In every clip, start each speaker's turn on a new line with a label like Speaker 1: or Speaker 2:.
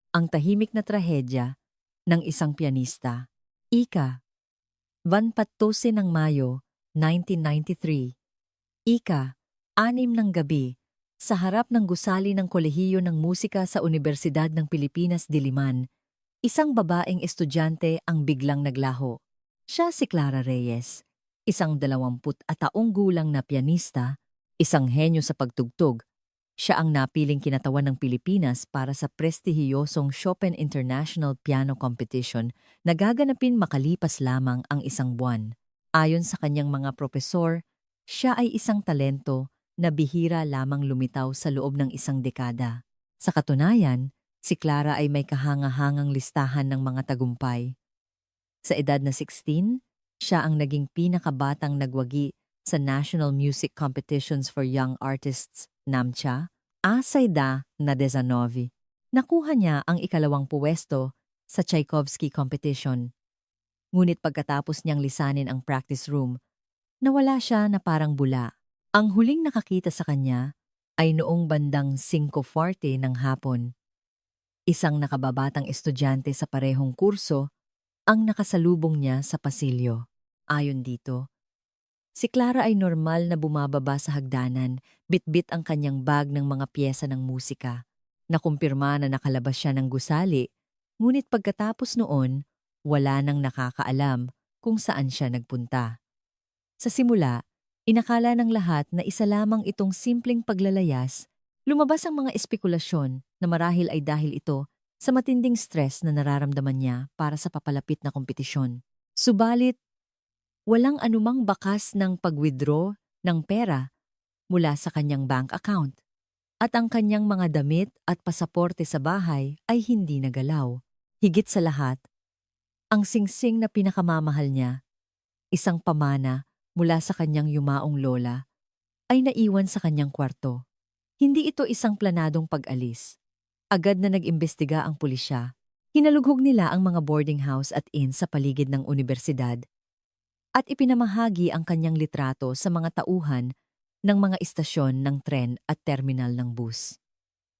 Speaker 1: Ang tahimik na trahedya ng isang pianista. Ika, 24 ng Mayo, 1993. Ika, 6 ng gabi, sa harap ng gusali ng Kolehiyo ng Musika sa Universidad ng Pilipinas, Diliman, isang babaeng estudyante ang biglang naglaho. Siya si Clara Reyes, isang 20 taong gulang na pianista, isang henyo sa pagtugtog. Siya ang napiling kinatawan ng Pilipinas para sa prestihiyosong Chopin International Piano Competition na gaganapin makalipas lamang ang isang buwan. Ayon sa kanyang mga propesor, siya ay isang talento na bihira lamang lumitaw sa loob ng isang dekada. Sa katunayan, si Clara ay may kahangahangang listahan ng mga tagumpay. Sa edad na 16, siya ang naging pinakabatang nagwagi sa National Music Competitions for Young Artists, NAMCHA, Asayda na 19. Nakuha niya ang ikalawang puwesto sa Tchaikovsky Competition. Ngunit pagkatapos niyang lisanin ang practice room, nawala siya na parang bula. Ang huling nakakita sa kanya ay noong bandang 5:40 ng hapon. Isang nakababatang estudyante sa parehong kurso ang nakasalubong niya sa pasilyo. Ayon dito, si Clara ay normal na bumababa sa hagdanan, bitbit ang kanyang bag ng mga piyesa ng musika. Nakumpirma na nakalabas siya ng gusali, ngunit pagkatapos noon, wala nang nakakaalam kung saan siya nagpunta. Sa simula, inakala ng lahat na isa lamang itong simpleng paglalayas. Lumabas ang mga espekulasyon na marahil ay dahil ito sa matinding stress na nararamdaman niya para sa papalapit na kompetisyon. Subalit, walang anumang bakas ng pag-withdraw ng pera mula sa kanyang bank account. At ang kanyang mga damit at pasaporte sa bahay ay hindi nagalaw. Higit sa lahat, ang singsing na pinakamamahal niya, isang pamana mula sa kanyang yumaong lola, ay naiwan sa kanyang kwarto. Hindi ito isang planadong pag-alis. Agad na nag-imbestiga ang pulisya. Hinalughog nila ang mga boarding house at inn sa paligid ng universidad at ipinamahagi ang kanyang litrato sa mga tauhan ng mga istasyon ng tren at terminal ng bus.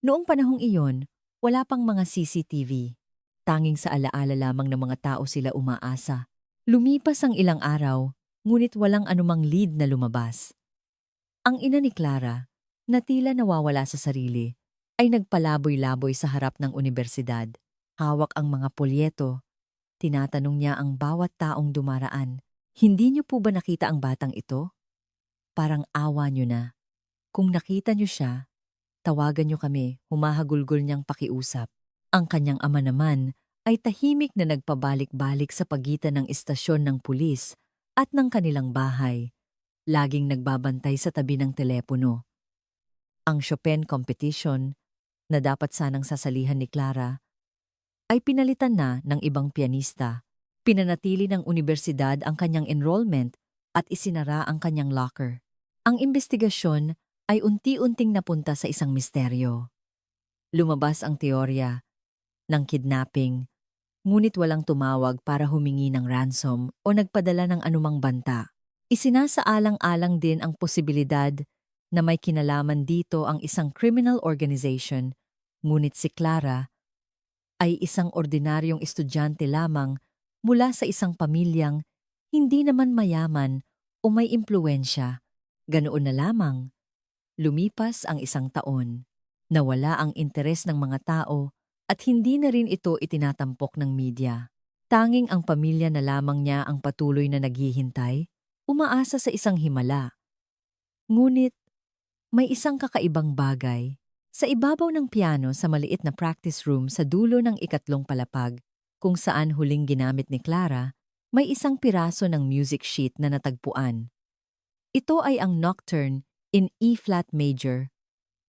Speaker 1: Noong panahong iyon, wala pang mga CCTV. Tanging sa alaala lamang ng mga tao sila umaasa. Lumipas ang ilang araw, ngunit walang anumang lead na lumabas. Ang ina ni Clara, na tila nawawala sa sarili, ay nagpalaboy-laboy sa harap ng universidad. Hawak ang mga polyeto. Tinatanong niya ang bawat taong dumaraan. Hindi niyo po ba nakita ang batang ito? Parang awa niyo na. Kung nakita niyo siya, tawagan niyo kami, humahagulgol niyang pakiusap. Ang kanyang ama naman ay tahimik na nagpabalik-balik sa pagitan ng istasyon ng pulis at ng kanilang bahay. Laging nagbabantay sa tabi ng telepono. Ang Chopin competition, na dapat sanang sasalihan ni Clara, ay pinalitan na ng ibang pianista. Pinanatili ng universidad ang kanyang enrollment at isinara ang kanyang locker. Ang investigasyon ay unti-unting napunta sa isang misteryo. Lumabas ang teorya ng kidnapping, ngunit walang tumawag para humingi ng ransom o nagpadala ng anumang banta. Isinasaalang-alang din ang posibilidad na may kinalaman dito ang isang criminal organization, ngunit si Clara ay isang ordinaryong estudyante lamang mula sa isang pamilyang hindi naman mayaman o may impluwensya. Ganoon na lamang, lumipas ang isang taon. Nawala ang interes ng mga tao at hindi na rin ito itinatampok ng media. Tanging ang pamilya na lamang niya ang patuloy na naghihintay, umaasa sa isang himala. Ngunit, may isang kakaibang bagay. Sa ibabaw ng piano sa maliit na practice room sa dulo ng ikatlong palapag, kung saan huling ginamit ni Clara, may isang piraso ng music sheet na natagpuan. Ito ay ang Nocturne in E-flat major,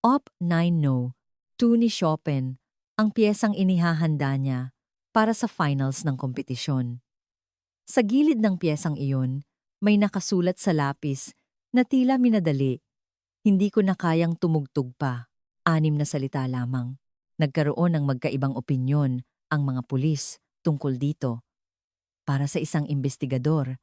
Speaker 1: Op. 9 No. 2 ni Chopin, ang piyesang inihahanda niya para sa finals ng kompetisyon. Sa gilid ng piyesang iyon, may nakasulat sa lapis na tila minadali. Hindi ko na kayang tumugtog pa. 6 na salita lamang. Nagkaroon ng magkaibang opinyon ang mga pulis tungkol dito. Para sa isang investigador,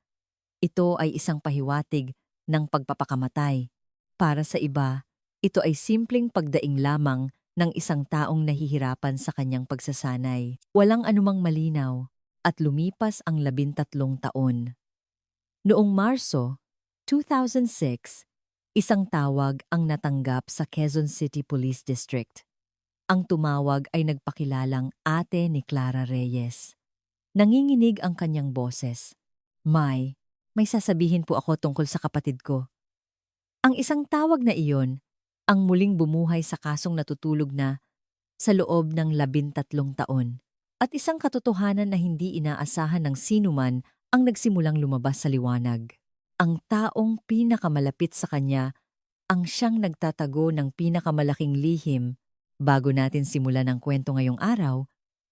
Speaker 1: ito ay isang pahiwatig ng pagpapakamatay. Para sa iba, ito ay simpleng pagdaing lamang ng isang taong nahihirapan sa kanyang pagsasanay. Walang anumang malinaw at lumipas ang 13 taon. Noong Marso 2006, isang tawag ang natanggap sa Quezon City Police District. Ang tumawag ay nagpakilalang ate ni Clara Reyes. Nanginginig ang kanyang boses. May sasabihin po ako tungkol sa kapatid ko. Ang isang tawag na iyon, ang muling bumuhay sa kasong natutulog na sa loob ng 13 taon. At isang katotohanan na hindi inaasahan ng sinuman ang nagsimulang lumabas sa liwanag. Ang taong pinakamalapit sa kanya ang siyang nagtatago ng pinakamalaking lihim. Bago natin simulan ang kwento ngayong araw,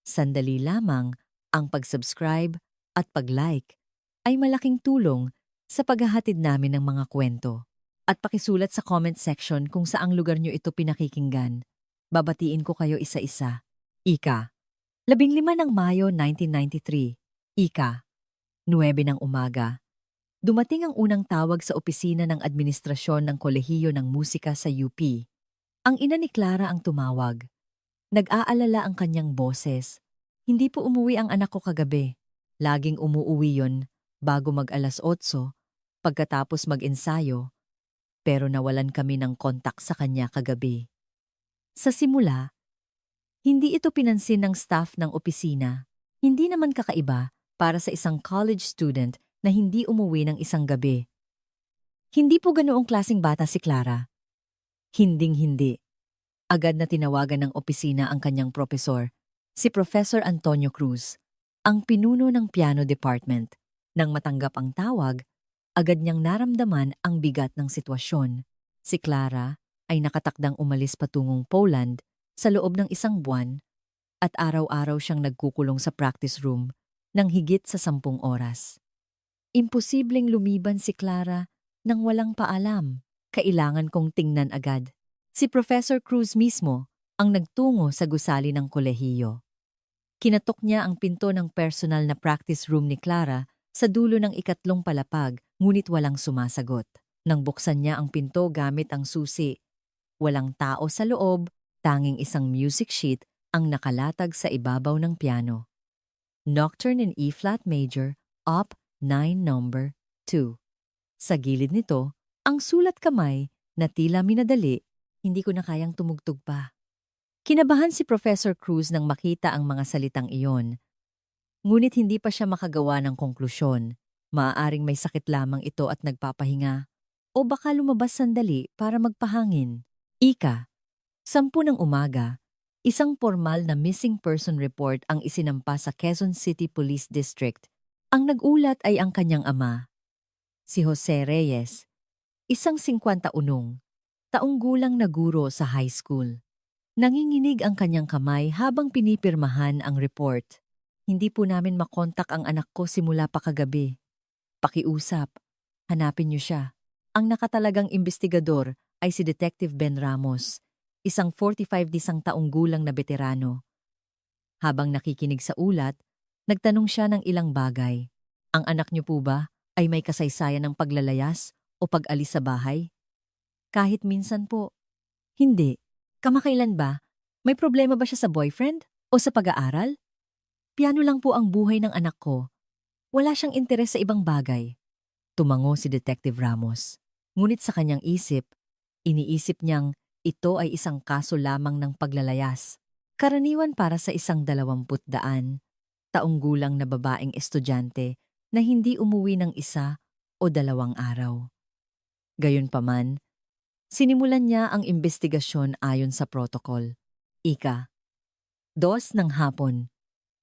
Speaker 1: sandali lamang ang pag-subscribe at pag-like ay malaking tulong sa paghahatid namin ng mga kwento. At pakisulat sa comment section kung saang lugar nyo ito pinakikinggan. Babatiin ko kayo isa-isa. Ika. 15 ng Mayo 1993. Ika. 9 ng umaga. Dumating ang unang tawag sa opisina ng administrasyon ng Kolehiyo ng Musika sa UP. Ang ina ni Clara ang tumawag. Nag-aalala ang kanyang boses. Hindi po umuwi ang anak ko kagabi. Laging umuuwi yon bago mag-alas 8, pagkatapos mag-ensayo. Pero nawalan kami ng kontak sa kanya kagabi. Sa simula, hindi ito pinansin ng staff ng opisina. Hindi naman kakaiba para sa isang college student na hindi umuwi ng isang gabi. Hindi po ganoong klaseng bata si Clara. Hinding-hindi. Agad na tinawagan ng opisina ang kanyang propesor, si Professor Antonio Cruz, ang pinuno ng piano department. Nang matanggap ang tawag, agad niyang naramdaman ang bigat ng sitwasyon. Si Clara ay nakatakdang umalis patungong Poland sa loob ng 1 buwan at araw-araw siyang nagkukulong sa practice room ng higit sa 10 oras. Imposibleng lumiban si Clara nang walang paalam. Kailangan kong tingnan agad. Si Professor Cruz mismo ang nagtungo sa gusali ng kolehiyo. Kinatok niya ang pinto ng personal na practice room ni Clara sa dulo ng 3 palapag, ngunit walang sumasagot. Nang buksan niya ang pinto gamit ang susi, walang tao sa loob, tanging isang music sheet ang nakalatag sa ibabaw ng piano. Nocturne in E-flat major, Op. 9 number 2. Sa gilid nito, ang sulat kamay na tila minadali, hindi ko na kayang tumugtog pa. Kinabahan si Professor Cruz nang makita ang mga salitang iyon. Ngunit hindi pa siya makagawa ng konklusyon. Maaaring may sakit lamang ito at nagpapahinga. O baka lumabas sandali para magpahangin. Ika. 10 ng umaga, isang formal na missing person report ang isinampa sa Quezon City Police District. Ang nag-ulat ay ang kanyang ama, si Jose Reyes, isang 51 taong gulang na guro sa high school. Nanginginig ang kanyang kamay habang pinipirmahan ang report. Hindi po namin makontak ang anak ko simula pa kagabi. Pakiusap, hanapin niyo siya. Ang nakatalagang investigador ay si Detective Ben Ramos, isang 45 taong gulang na veterano. Habang nakikinig sa ulat, nagtanong siya ng ilang bagay. Ang anak niyo po ba ay may kasaysayan ng paglalayas o pag-alis sa bahay? Kahit minsan po. Hindi. Kamakailan ba? May problema ba siya sa boyfriend o sa pag-aaral? Piano lang po ang buhay ng anak ko. Wala siyang interes sa ibang bagay. Tumango si Detective Ramos. Ngunit sa kanyang iniisip niyang ito ay isang kaso lamang ng paglalayas. Karaniwan para sa isang 20 taong gulang na babaeng estudyante na hindi umuwi ng 1 o 2 araw. Gayunpaman, sinimulan niya ang investigasyon ayon sa protocol. Ika. 2 ng hapon.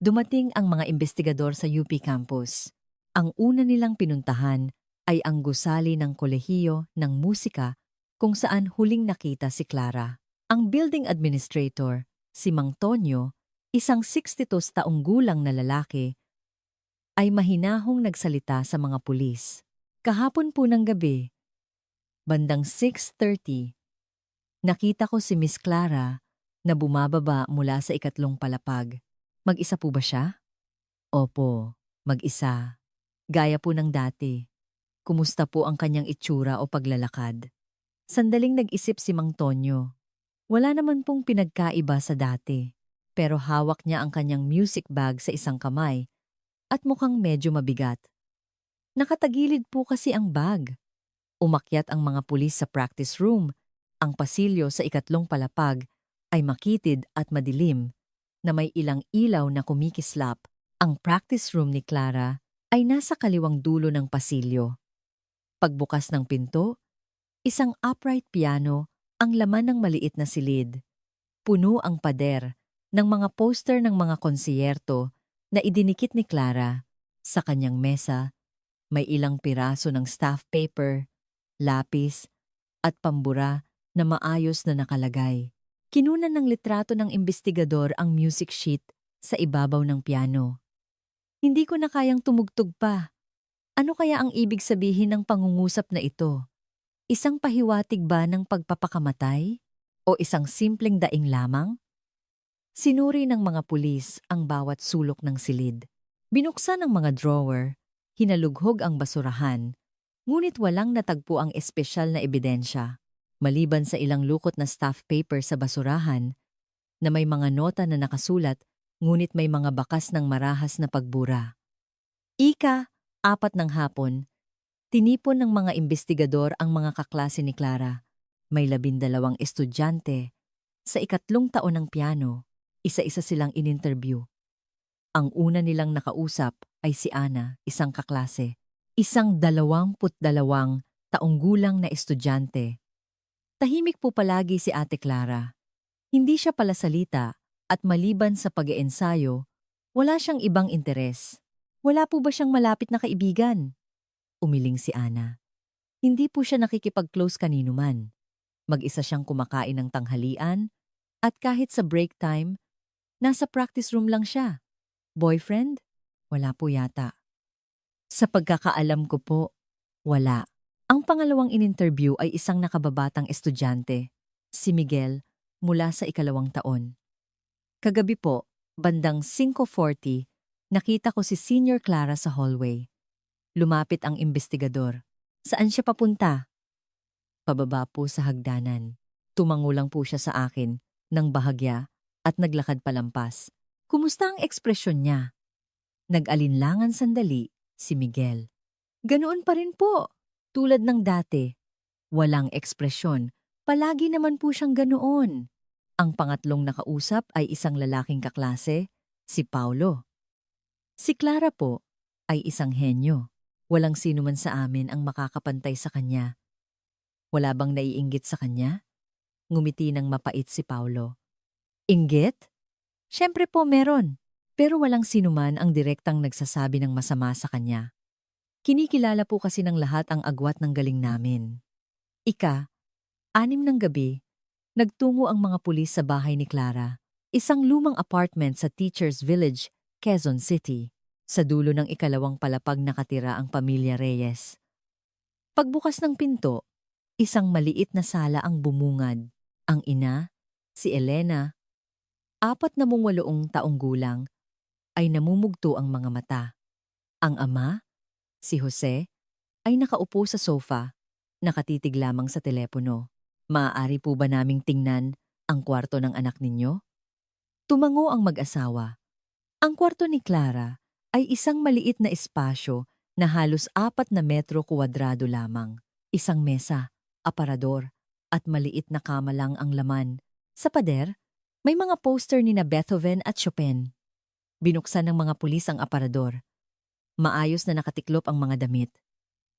Speaker 1: Dumating ang mga investigador sa UP campus. Ang una nilang pinuntahan ay ang gusali ng Kolehiyo ng Musika kung saan huling nakita si Clara. Ang building administrator, si Mang Tonyo, isang 62 taong gulang na lalaki, ay mahinahong nagsalita sa mga pulis. Kahapon po ng gabi, bandang 6:30, nakita ko si Miss Clara na bumababa mula sa 3 palapag. Mag-isa po ba siya? Opo, mag-isa. Gaya po ng dati. Kumusta po ang kanyang itsura o paglalakad? Sandaling nag-isip si Mang Tonyo. Wala naman pong pinagkaiba sa dati, pero hawak niya ang kanyang music bag sa isang kamay at mukhang medyo mabigat. Nakatagilid po kasi ang bag. Umakyat ang mga pulis sa practice room. Ang pasilyo sa ikatlong palapag ay makitid at madilim na may ilang ilaw na kumikislap. Ang practice room ni Clara ay nasa kaliwang dulo ng pasilyo. Pagbukas ng pinto, isang upright piano ang laman ng maliit na silid. Puno ang pader ng mga poster ng mga konsiyerto na idinikit ni Clara. Sa kanyang mesa, may ilang piraso ng staff paper, lapis, at pambura na maayos na nakalagay. Kinunan ng litrato ng imbestigador ang music sheet sa ibabaw ng piano. Hindi ko na kayang tumugtog pa. Ano kaya ang ibig sabihin ng pangungusap na ito? Isang pahiwatig ba ng pagpapakamatay? O isang simpleng daing lamang? Sinuri ng mga pulis ang bawat sulok ng silid. Binuksan ang mga drawer, hinalughog ang basurahan, ngunit walang natagpo ang espesyal na ebidensya. Maliban sa ilang lukot na staff paper sa basurahan, na may mga nota na nakasulat, ngunit may mga bakas ng marahas na pagbura. 4 ng hapon, tinipon ng mga imbestigador ang mga kaklase ni Clara. May 12 estudyante. Sa ikatlong taon ng piano, isa-isa silang ininterview. Ang una nilang nakausap ay si Ana, isang kaklase. Isang 22 taong gulang na estudyante. Tahimik po palagi si Ate Clara. Hindi siya palasalita at maliban sa pag-iensayo, wala siyang ibang interes. Wala po ba siyang malapit na kaibigan? Umiling si Ana. Hindi po siya nakikipag-close kanino man. Mag-isa siyang kumakain ng tanghalian at kahit sa break time, nasa practice room lang siya. Boyfriend? Wala po yata. Sa pagkakaalam ko po, wala. Ang pangalawang in-interview ay isang nakababatang estudyante, si Miguel, mula sa ikalawang taon. Kagabi po, bandang 5:40, nakita ko si Senior Clara sa hallway. Lumapit ang imbestigador. Saan siya papunta? Pababa po sa hagdanan. Tumango lang po siya sa akin ng bahagya at naglakad palampas. Kumusta ang ekspresyon niya? Nag-alinlangan sandali si Miguel. Ganoon pa rin po, tulad ng dati. Walang ekspresyon, palagi naman po siyang ganoon. Ang pangatlong nakausap ay isang lalaking kaklase, si Paulo. Si Clara po ay isang henyo. Walang sino man sa amin ang makakapantay sa kanya. Wala bang naiinggit sa kanya? Ngumiti ng mapait si Paulo. Inggit? Siyempre po meron, pero walang sinuman ang direktang nagsasabi ng masama sa kanya. Kinikilala po kasi ng lahat ang agwat ng galing namin. 6 ng gabi, nagtungo ang mga pulis sa bahay ni Clara, isang lumang apartment sa Teachers Village, Quezon City. Sa dulo ng ikalawang palapag nakatira ang pamilya Reyes. Pagbukas ng pinto, isang maliit na sala ang bumungad. Ang ina, si Elena, 48 taong gulang, ay namumugto ang mga mata. Ang ama, si Jose, ay nakaupo sa sofa, nakatitig lamang sa telepono. Maaari po ba naming tingnan ang kwarto ng anak ninyo? Tumango ang mag-asawa. Ang kwarto ni Clara ay isang maliit na espasyo na halos 4 na metro kuwadrado lamang. Isang mesa, aparador, at maliit na kama lang ang laman. Sa pader, may mga poster ni na Beethoven at Chopin. Binuksan ng mga pulis ang aparador. Maayos na nakatiklop ang mga damit.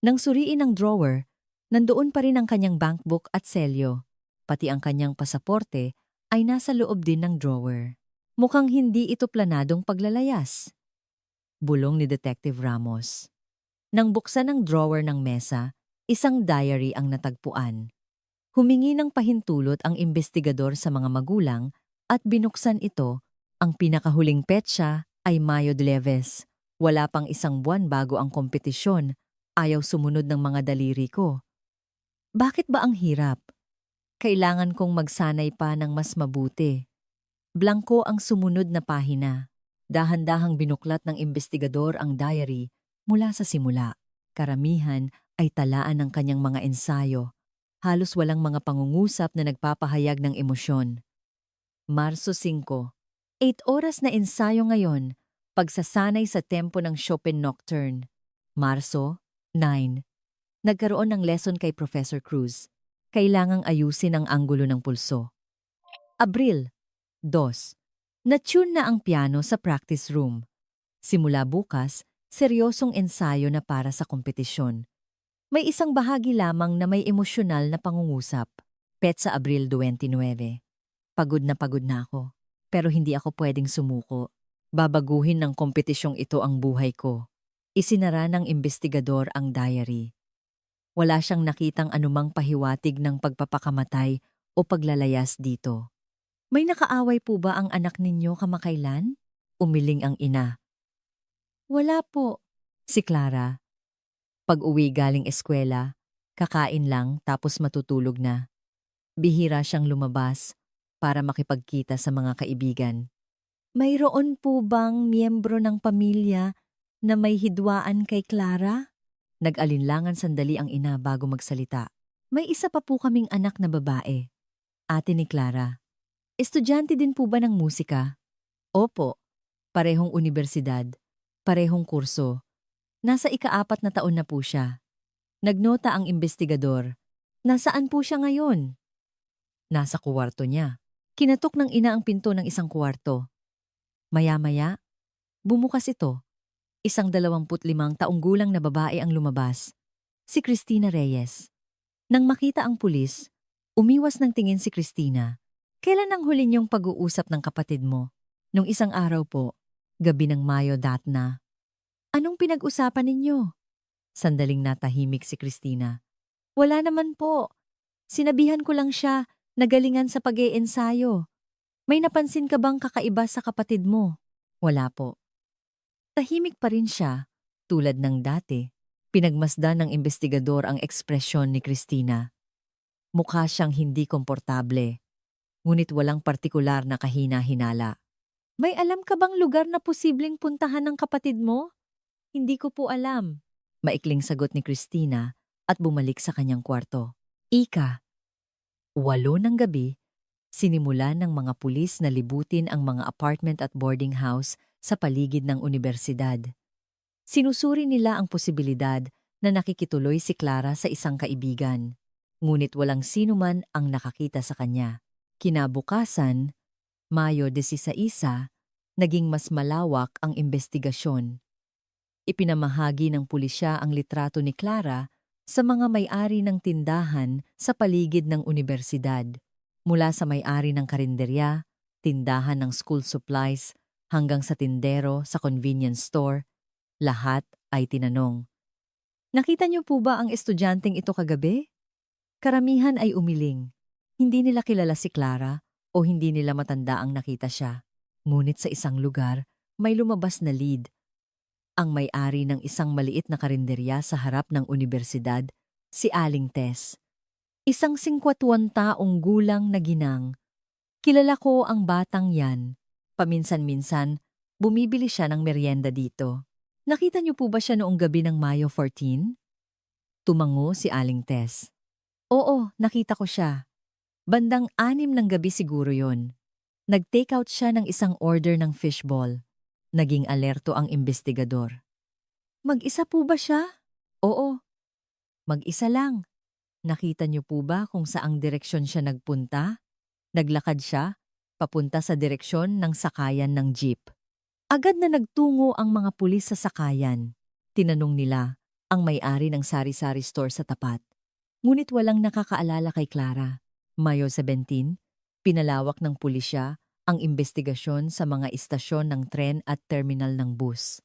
Speaker 1: Nang suriin ang drawer, nandoon pa rin ang kanyang bankbook at selyo. Pati ang kanyang pasaporte ay nasa loob din ng drawer. Mukhang hindi ito planadong paglalayas. Bulong ni Detective Ramos. Nang buksan ang drawer ng mesa, isang diary ang natagpuan. Humingi ng pahintulot ang imbestigador sa mga magulang at binuksan ito. Ang pinakahuling petsa ay Mayo 11. Wala pang isang buwan bago ang kompetisyon. Ayaw sumunod ng mga daliri ko. Bakit ba ang hirap? Kailangan kong magsanay pa ng mas mabuti. Blanko ang sumunod na pahina. Dahan-dahang binuklat ng imbestigador ang diary mula sa simula. Karamihan ay talaan ng kanyang mga ensayo. Halos walang mga pangungusap na nagpapahayag ng emosyon. Marso 5. 8 oras na ensayo ngayon, pagsasanay sa tempo ng Chopin Nocturne. Marso 9. Nagkaroon ng lesson kay Professor Cruz. Kailangang ayusin ang anggulo ng pulso. Abril 2. Na-tune na ang piano sa practice room. Simula bukas, seryosong ensayo na para sa kompetisyon. May isang bahagi lamang na may emosyonal na pangungusap. Petsa Abril 29. Pagod na ako. Pero hindi ako pwedeng sumuko. Babaguhin ng kompetisyong ito ang buhay ko. Isinara ng investigador ang diary. Wala siyang nakitang anumang pahiwatig ng pagpapakamatay o paglalayas dito. May nakaaway po ba ang anak ninyo kamakailan? Umiling ang ina. Wala po. Si Clara. Pag-uwi galing eskwela, kakain lang tapos matutulog na. Bihira siyang lumabas para makipagkita sa mga kaibigan. Mayroon po bang miyembro ng pamilya na may hidwaan kay Clara? Nag-alinlangan sandali ang ina bago magsalita. May isa pa po kaming anak na babae. Ate ni Clara. Estudyante din po ba ng musika? Opo. Parehong universidad. Parehong kurso. Nasa ika-4 na taon na po siya. Nagnota ang investigador. Nasaan po siya ngayon? Nasa kuwarto niya. Kinatok ng ina ang pinto ng isang kuwarto. Maya-maya, bumukas ito. Isang 25 taong gulang na babae ang lumabas. Si Cristina Reyes. Nang makita ang pulis, umiwas ng tingin si Cristina. Kailan ang huli niyong pag-uusap ng kapatid mo? Nung isang araw po, gabi ng Mayo na. Anong pinag-usapan ninyo? Sandaling natahimik si Cristina. Wala naman po. Sinabihan ko lang siya, nagalingan sa pag-iensayo. May napansin ka bang kakaiba sa kapatid mo? Wala po. Tahimik pa rin siya, tulad ng dati. Pinagmasdan ng investigador ang ekspresyon ni Cristina. Mukha siyang hindi komportable. Ngunit walang partikular na kahina-hinala. May alam ka bang lugar na posibleng puntahan ng kapatid mo? Hindi ko po alam. Maikling sagot ni Cristina at bumalik sa kanyang kwarto. 8 ng gabi, sinimula ng mga pulis na libutin ang mga apartment at boarding house sa paligid ng unibersidad. Sinusuri nila ang posibilidad na nakikituloy si Clara sa isang kaibigan. Ngunit walang sinuman ang nakakita sa kanya. Kinabukasan, Mayo 16, naging mas malawak ang investigasyon. Ipinamahagi ng pulisya ang litrato ni Clara sa mga may-ari ng tindahan sa paligid ng unibersidad, mula sa may-ari ng karinderya, tindahan ng school supplies, hanggang sa tindero sa convenience store, lahat ay tinanong. Nakita niyo po ba ang estudyanteng ito kagabi? Karamihan ay umiling. Hindi nila kilala si Clara o hindi nila matanda ang nakita siya. Ngunit sa isang lugar, may lumabas na lead. Ang may-ari ng isang maliit na karinderya sa harap ng unibersidad, si Aling Tess. Isang 51 taong gulang na ginang. Kilala ko ang batang yan. Paminsan-minsan, bumibili siya ng merienda dito. Nakita niyo po ba siya noong gabi ng Mayo 14? Tumango si Aling Tess. Oo, nakita ko siya. Bandang 6 ng gabi siguro yon. Nag-take out siya ng isang order ng fishball. Naging alerto ang investigador. Mag-isa po ba siya? Oo. Mag-isa lang. Nakita niyo po ba kung saang direksyon siya nagpunta? Naglakad siya, papunta sa direksyon ng sakayan ng jeep. Agad na nagtungo ang mga pulis sa sakayan. Tinanong nila ang may-ari ng sari-sari store sa tapat. Ngunit walang nakakaalala kay Clara. Mayo 17, pinalawak ng pulisya ang investigasyon sa mga istasyon ng tren at terminal ng bus.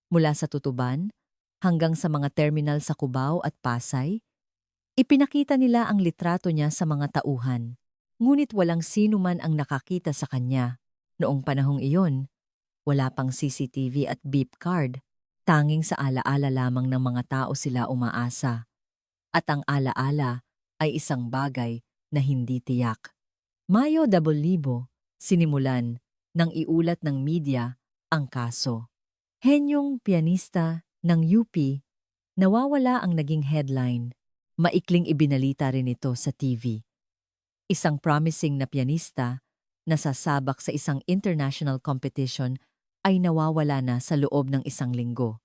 Speaker 1: Mula sa Tutuban hanggang sa mga terminal sa Cubao at Pasay, ipinakita nila ang litrato niya sa mga tauhan. Ngunit walang sino man ang nakakita sa kanya. Noong panahong iyon, wala pang CCTV at beep card. Tanging sa alaala lamang ng mga tao sila umaasa. At ang alaala ay isang bagay na hindi tiyak. Mayo 2000, sinimulan nang iulat ng media ang kaso. Henyong pianista ng UP, nawawala ang naging headline. Maikling ibinalita rin ito sa TV. Isang promising na pianista na sasabak sa isang international competition ay nawawala na sa loob ng 1 linggo.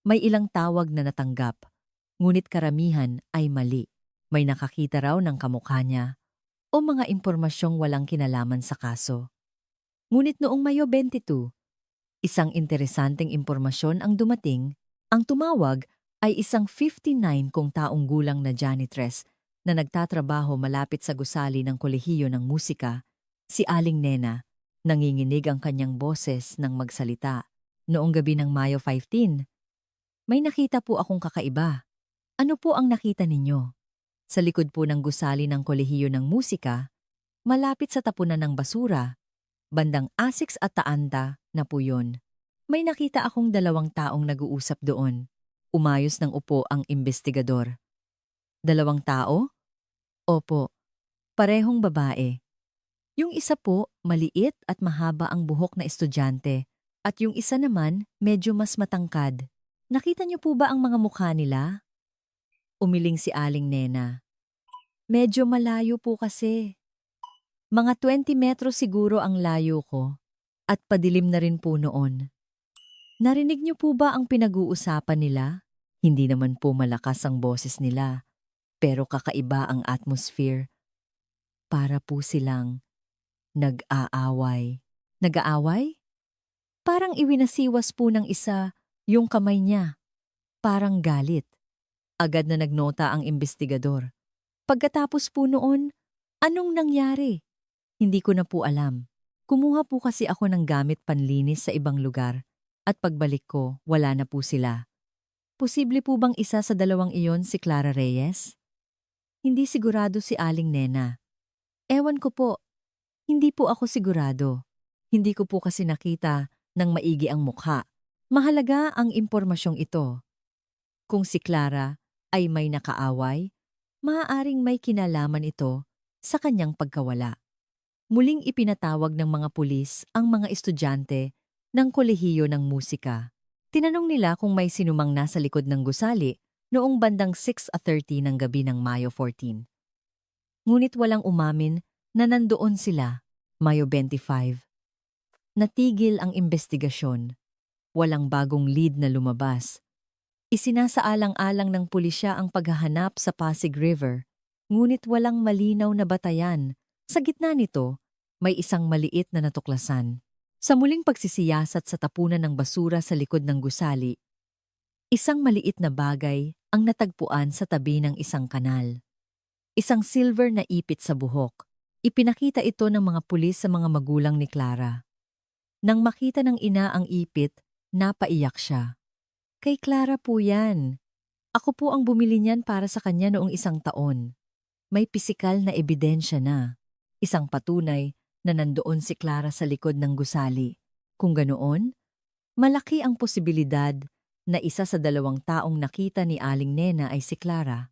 Speaker 1: May ilang tawag na natanggap, ngunit karamihan ay mali. May nakakita raw ng kamukha niya o mga impormasyong walang kinalaman sa kaso. Ngunit noong Mayo 22, isang interesanteng impormasyon ang dumating. Ang tumawag ay isang 59 kong taong gulang na janitress na nagtatrabaho malapit sa gusali ng kolehiyo ng musika, si Aling Nena. Nanginginig ang kanyang boses nang magsalita. Noong gabi ng Mayo 15, may nakita po akong kakaiba. Ano po ang nakita ninyo? Sa likod po ng gusali ng kolehiyo ng musika, malapit sa tapunan ng basura, bandang Asics at Taanta na po yun. May nakita akong 2 taong nag-uusap doon. Umayos ng upo ang investigador. 2 tao? Opo, parehong babae. Yung isa po, maliit at mahaba ang buhok na estudyante, at yung isa naman, medyo mas matangkad. Nakita niyo po ba ang mga mukha nila? Umiling si Aling Nena. Medyo malayo po kasi. Mga 20 metros siguro ang layo ko, at padilim na rin po noon. Narinig niyo po ba ang pinag-uusapan nila? Hindi naman po malakas ang boses nila, pero kakaiba ang atmosphere. Para po silang nag-aaway. Nag-aaway? Parang iwinasiwas po ng isa yung kamay niya. Parang galit. Agad na nagnota ang investigador. Pagkatapos po noon, anong nangyari? Hindi ko na po alam. Kumuha po kasi ako ng gamit panlinis sa ibang lugar at pagbalik ko, wala na po sila. Posible po bang isa sa 2 iyon si Clara Reyes? Hindi sigurado si Aling Nena. Ewan ko po. Hindi po ako sigurado. Hindi ko po kasi nakita ng maigi ang mukha. Mahalaga ang impormasyong ito. Kung si Clara ay may nakaaway, maaaring may kinalaman ito sa kanyang pagkawala. Muling ipinatawag ng mga pulis ang mga estudyante ng kolehiyo ng musika. Tinanong nila kung may sinumang nasa likod ng gusali noong bandang 6:30 ng gabi ng Mayo 14. Ngunit walang umamin na nandoon sila, Mayo 25. Natigil ang investigasyon. Walang bagong lead na lumabas. Isinasaalang-alang ng pulisya ang paghahanap sa Pasig River, ngunit walang malinaw na batayan. Sa gitna nito, may isang maliit na natuklasan. Sa muling pagsisiyasat sa tapunan ng basura sa likod ng gusali, isang maliit na bagay ang natagpuan sa tabi ng isang kanal. Isang silver na ipit sa buhok. Ipinakita ito ng mga pulis sa mga magulang ni Clara. Nang makita ng ina ang ipit, napaiyak siya. Kay Clara po yan. Ako po ang bumili niyan para sa kanya noong 1 taon. May pisikal na ebidensya na. Isang patunay na nandoon si Clara sa likod ng gusali. Kung ganoon, malaki ang posibilidad na isa sa 2 taong nakita ni Aling Nena ay si Clara.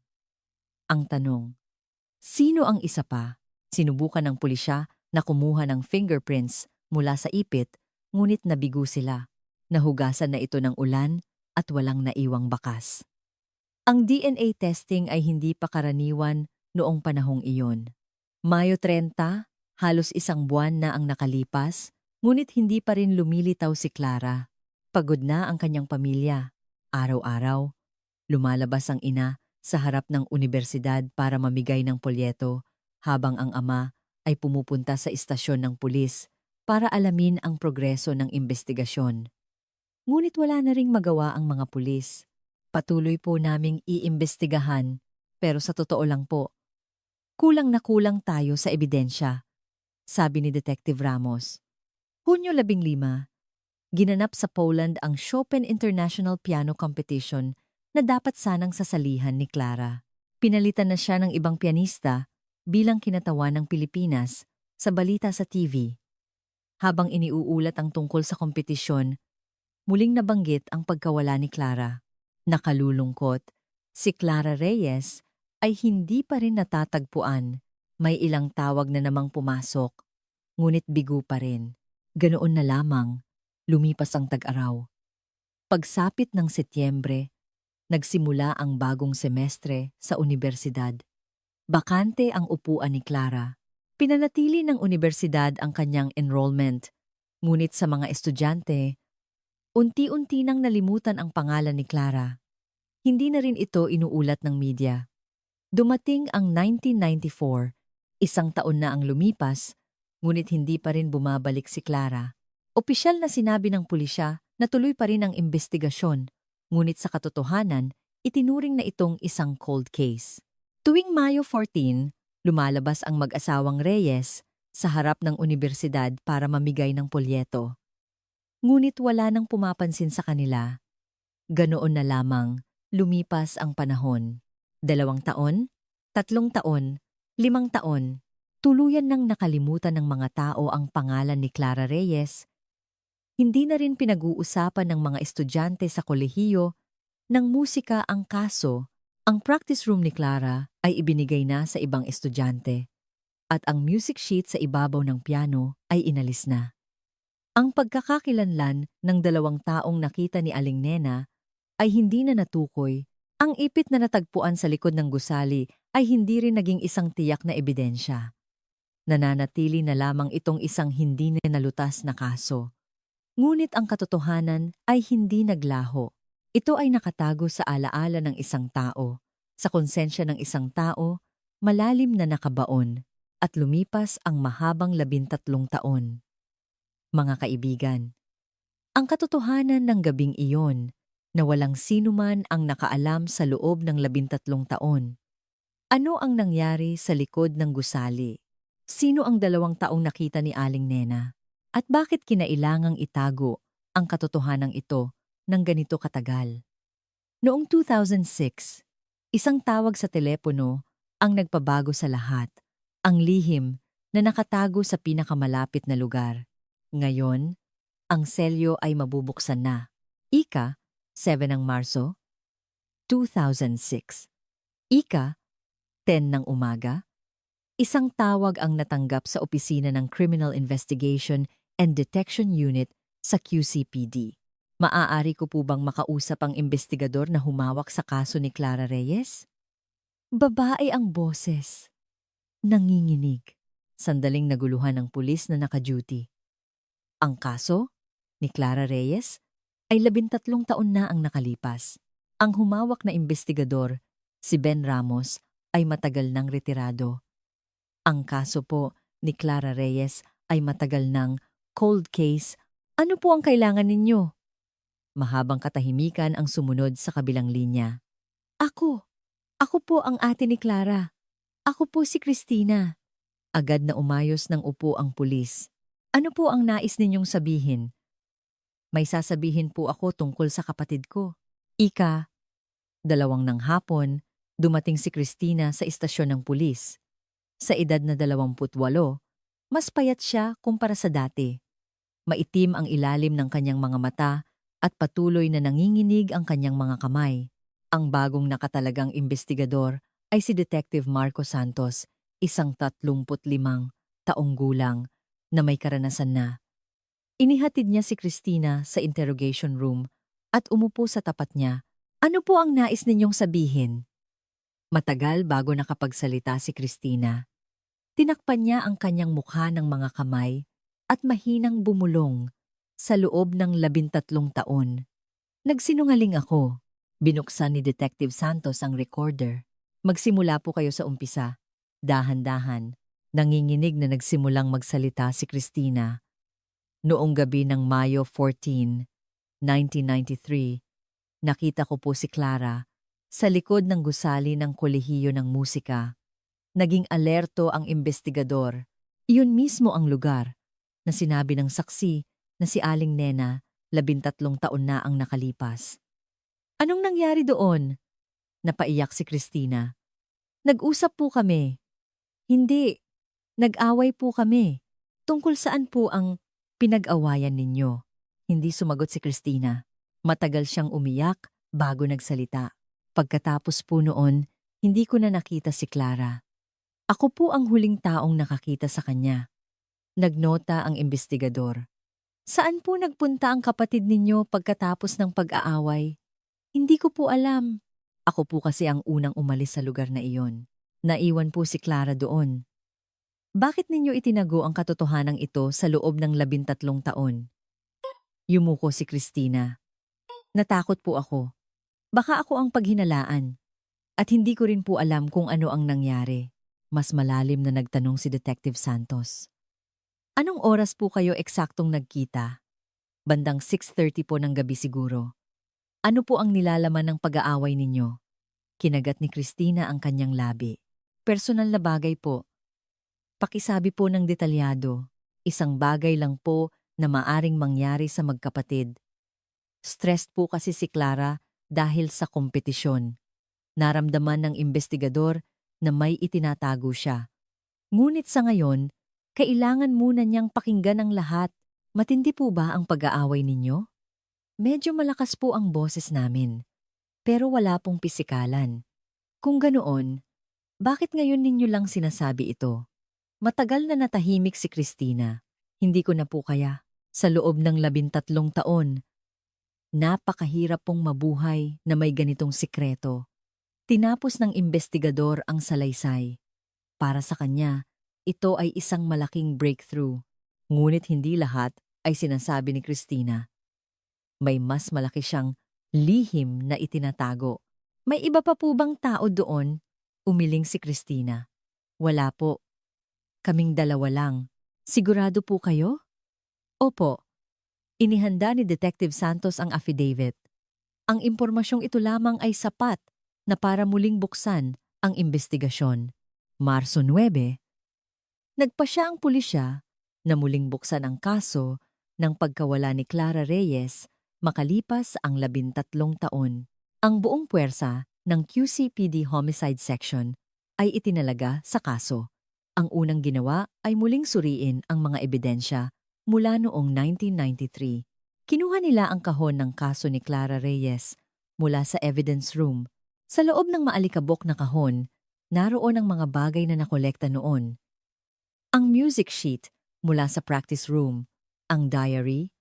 Speaker 1: Ang tanong, sino ang isa pa? Sinubukan ng pulisya na kumuha ng fingerprints mula sa ipit, ngunit nabigo sila. Nahugasan na ito ng ulan at walang naiwang bakas. Ang DNA testing ay hindi pa karaniwan noong panahong iyon. Mayo 30, halos 1 buwan na ang nakalipas, ngunit hindi pa rin lumilitaw si Clara. Pagod na ang kanyang pamilya. Araw-araw, lumalabas ang ina sa harap ng unibersidad para mamigay ng polyeto, habang ang ama ay pumupunta sa istasyon ng pulis para alamin ang progreso ng investigasyon. Ngunit wala na ring magawa ang mga pulis. Patuloy po naming iimbestigahan, pero sa totoo lang po, kulang na kulang tayo sa ebidensya, sabi ni Detective Ramos. Hunyo 15, ginanap sa Poland ang Chopin International Piano Competition na dapat sanang sasalihan ni Clara. Pinalitan na siya ng ibang pianista bilang kinatawan ng Pilipinas sa balita sa TV. Habang iniuulat ang tungkol sa kompetisyon, muling nabanggit ang pagkawala ni Clara. Nakalulungkot, si Clara Reyes ay hindi pa rin natatagpuan. May ilang tawag na namang pumasok, ngunit bigo pa rin. Ganoon na lamang, lumipas ang tag-araw. Pagsapit ng Setyembre, Nagsimula ang bagong semestre sa unibersidad. Bakante ang upuan ni Clara. Pinanatili ng unibersidad ang kanyang enrollment, ngunit sa mga estudyante, unti-unti nang nalimutan ang pangalan ni Clara. Hindi na rin ito inuulat ng media. Dumating ang 1994, isang taon na ang lumipas, ngunit hindi pa rin bumabalik si Clara. Opisyal na sinabi ng pulisya na tuloy pa rin ang imbestigasyon, ngunit sa katotohanan, itinuring na itong isang cold case. Tuwing Mayo 14, lumalabas ang mag-asawang Reyes sa harap ng unibersidad para mamigay ng polyeto. Ngunit wala nang pumapansin sa kanila. Ganoon na lamang, lumipas ang panahon. 2 taon, 3 taon, 5 taon, tuluyan nang nakalimutan ng mga tao ang pangalan ni Clara Reyes. Hindi na rin pinag-uusapan ng mga estudyante sa kolehiyo ng musika ang kaso. Ang practice room ni Clara ay ibinigay na sa ibang estudyante at ang music sheet sa ibabaw ng piano ay inalis na. Ang pagkakakilanlan ng 2 taong nakita ni Aling Nena ay hindi na natukoy. Ang ipit na natagpuan sa likod ng gusali ay hindi rin naging isang tiyak na ebidensya. Nananatili na lamang itong isang hindi nalutas na kaso. Ngunit ang katotohanan ay hindi naglaho. Ito ay nakatago sa alaala ng isang tao, sa konsensya ng isang tao, malalim na nakabaon, at lumipas ang mahabang 13 taon. Mga kaibigan, ang katotohanan ng gabing iyon na walang sinuman ang nakaalam sa loob ng 13 taon. Ano ang nangyari sa likod ng gusali? Sino ang 2 taong nakita ni Aling Nena? At bakit kinailangang itago ang katotohanan ito ng ganito katagal? Noong 2006, isang tawag sa telepono ang nagpabago sa lahat, ang lihim na nakatago sa pinakamalapit na lugar. Ngayon, ang selyo ay mabubuksan na. 7 ng Marso, 2006. 10 ng umaga, isang tawag ang natanggap sa opisina ng Criminal Investigation and Detection Unit sa QCPD. Maaari ko po bang makausap ang investigador na humawak sa kaso ni Clara Reyes? Babae ang boses. Nanginginig. Sandaling naguluhan ng pulis na naka-duty. Ang kaso ni Clara Reyes ay 13 taon na ang nakalipas. Ang humawak na investigador, si Ben Ramos, ay matagal nang retirado. Ang kaso po ni Clara Reyes ay matagal nang cold case. Ano po ang kailangan ninyo? Mahabang katahimikan ang sumunod sa kabilang linya. Ako po ang ate ni Clara. Ako po si Christina. Agad na umayos ng upo ang pulis. Ano po ang nais ninyong sabihin? May sasabihin po ako tungkol sa kapatid ko. 2:00 ng hapon, dumating si Christina sa istasyon ng pulis. Sa edad na 28, mas payat siya kumpara sa dati. Maitim ang ilalim ng kanyang mga mata at patuloy na nanginginig ang kanyang mga kamay. Ang bagong nakatalagang investigador ay si Detective Marco Santos, isang 35 taong gulang na may karanasan na. Inihatid niya si Christina sa interrogation room at umupo sa tapat niya. Ano po ang nais ninyong sabihin? Matagal bago nakapagsalita si Christina. Tinakpan niya ang kanyang mukha ng mga kamay at mahinang bumulong. Sa loob ng 13 taon. Nagsinungaling ako. Binuksan ni Detective Santos ang recorder. Magsimula po kayo sa umpisa. Dahan-dahan. Nanginginig na nagsimulang magsalita si Christina. Noong gabi ng Mayo 14, 1993, nakita ko po si Clara sa likod ng gusali ng kolehiyo ng musika. Naging alerto ang investigador. Iyon mismo ang lugar na sinabi ng saksi na si Aling Nena, 13 taon na ang nakalipas. Anong nangyari doon? Napaiyak si Christina. Nag-usap po kami. Hindi. Nag-away po kami. Tungkol saan po ang pinag-awayan ninyo? Hindi sumagot si Christina. Matagal siyang umiyak bago nagsalita. Pagkatapos po noon, hindi ko na nakita si Clara. Ako po ang huling taong nakakita sa kanya. Nagnota ang investigador. Saan po nagpunta ang kapatid ninyo pagkatapos ng pag-aaway? Hindi ko po alam. Ako po kasi ang unang umalis sa lugar na iyon. Naiwan po si Clara doon. Bakit ninyo itinago ang katotohanan ito sa loob ng 13 taon? Yumuko si Christina. Natakot po ako. Baka ako ang paghinalaan. At hindi ko rin po alam kung ano ang nangyari. Mas malalim na nagtanong si Detective Santos. Anong oras po kayo eksaktong nagkita? Bandang 6:30 po ng gabi siguro. Ano po ang nilalaman ng pag-aaway ninyo? Kinagat ni Christina ang kanyang labi. Personal na bagay po. Pakisabi po ng detalyado. Isang bagay lang po na maaring mangyari sa magkapatid. Stressed po kasi si Clara dahil sa kompetisyon. Naramdaman ng investigador na may itinatago siya. Ngunit sa ngayon, kailangan muna niyang pakinggan ang lahat. Matindi po ba ang pag-aaway ninyo? Medyo malakas po ang boses namin, pero wala pong pisikalan. Kung ganoon, bakit ngayon ninyo lang sinasabi ito? Matagal na natahimik si Christina. Hindi ko na po kaya. Sa loob ng 13 taon, napakahirap pong mabuhay na may ganitong sikreto. Tinapos ng investigador ang salaysay. Para sa kanya, ito ay isang malaking breakthrough. Ngunit hindi lahat ay sinasabi ni Christina. May mas malaki siyang lihim na itinatago. May iba pa po bang tao doon? Umiling si Christina. Wala po. Kaming dalawa lang. Sigurado po kayo? Opo. Inihanda ni Detective Santos ang affidavit. Ang impormasyong ito lamang ay sapat na para muling buksan ang investigasyon. Marso 9, nagpasya ang pulisya na muling buksan ang kaso ng pagkawala ni Clara Reyes makalipas ang 13 taon. Ang buong puwersa ng QCPD Homicide Section ay itinalaga sa kaso. Ang unang ginawa ay muling suriin ang mga ebidensya mula noong 1993. Kinuha nila ang kahon ng kaso ni Clara Reyes mula sa evidence room. Sa loob ng maalikabok na kahon, naroon ang mga bagay na nakolekta noon. Ang music sheet mula sa practice room, ang diary,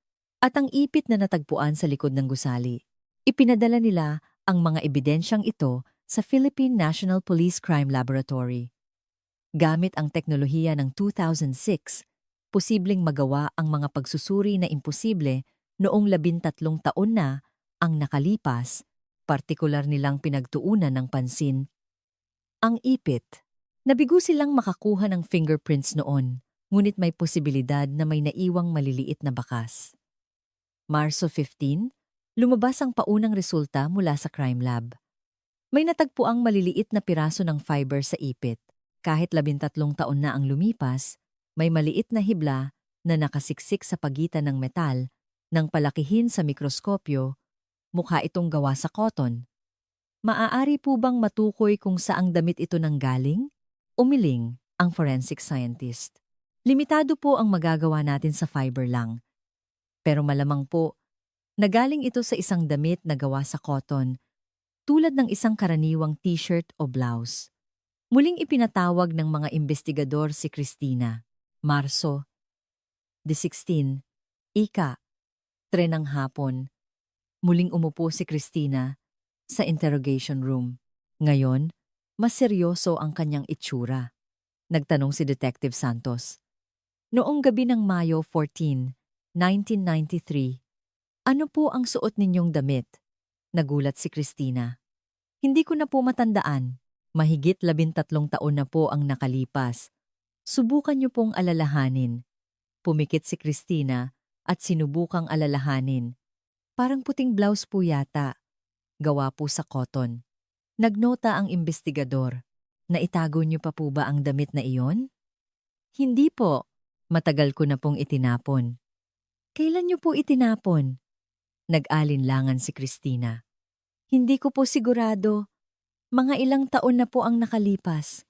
Speaker 1: at ang ipit na natagpuan sa likod ng gusali. Ipinadala nila ang mga ebidensyang ito sa Philippine National Police Crime Laboratory. Gamit ang teknolohiya ng 2006, posibleng magawa ang mga pagsusuri na imposible noong 13 taon na ang nakalipas, partikular nilang pinagtuunan ng pansin. Ang ipit. Nabigo silang makakuha ng fingerprints noon, ngunit may posibilidad na may naiwang maliliit na bakas. Marso 15, lumabas ang paunang resulta mula sa crime lab. May natagpuang maliliit na piraso ng fiber sa ipit. Kahit 13 taon na ang lumipas, may maliit na hibla na nakasiksik sa pagitan ng metal. Nang palakihin sa mikroskopyo, mukha itong gawa sa cotton. Maaari po bang matukoy kung saang damit ito nanggaling? Umiling ang forensic scientist. Limitado po ang magagawa natin sa fiber lang. Pero malamang po, nagaling ito sa isang damit na gawa sa cotton, tulad ng isang karaniwang t-shirt o blouse. Muling ipinatawag ng mga investigador si Christina. Marso 16, Ika, 3 ng hapon. Muling umupo si Christina sa interrogation room. Ngayon, mas seryoso ang kanyang itsura. Nagtanong si Detective Santos. Noong gabi ng Mayo 14, 1993, ano po ang suot ninyong damit? Nagulat si Christina. Hindi ko na po matandaan. Mahigit 13 taon na po ang nakalipas. Subukan niyo pong alalahanin. Pumikit si Christina at sinubukang alalahanin. Parang puting blouse po yata. Gawa po sa cotton. Nagnota ang investigador. Naitago niyo pa po ba ang damit na iyon? Hindi po. Matagal ko na pong itinapon. Kailan niyo po itinapon? Nag-alinlangan si Christina. Hindi ko po sigurado. Mga ilang taon na po ang nakalipas.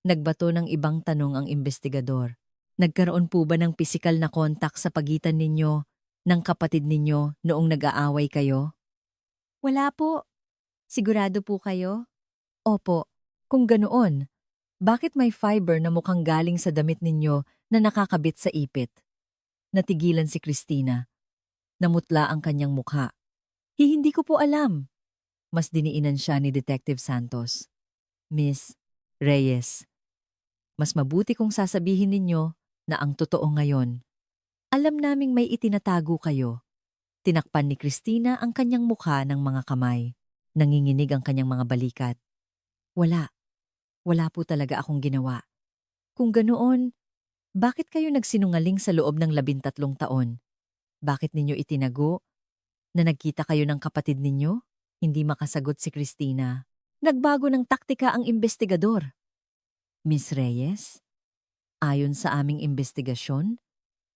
Speaker 1: Nagbato ng ibang tanong ang investigador. Nagkaroon po ba ng pisikal na kontak sa pagitan ninyo ng kapatid ninyo noong nag-aaway kayo? Wala po. Sigurado po kayo? Opo. Kung ganoon, bakit may fiber na mukhang galing sa damit ninyo na nakakabit sa ipit? Natigilan si Christina. Namutla ang kanyang mukha. Hindi ko po alam. Mas diniinan siya ni Detective Santos. Miss Reyes, mas mabuti kung sasabihin ninyo na ang totoo ngayon. Alam naming may itinatago kayo. Tinakpan ni Christina ang kanyang mukha ng mga kamay. Nanginginig ang kanyang mga balikat. Wala. Wala po talaga akong ginawa. Kung ganoon, bakit kayo nagsinungaling sa loob ng 13 taon? Bakit ninyo itinago na nagkita kayo ng kapatid ninyo? Hindi makasagot si Christina. Nagbago ng taktika ang investigador. Miss Reyes, ayon sa aming investigasyon,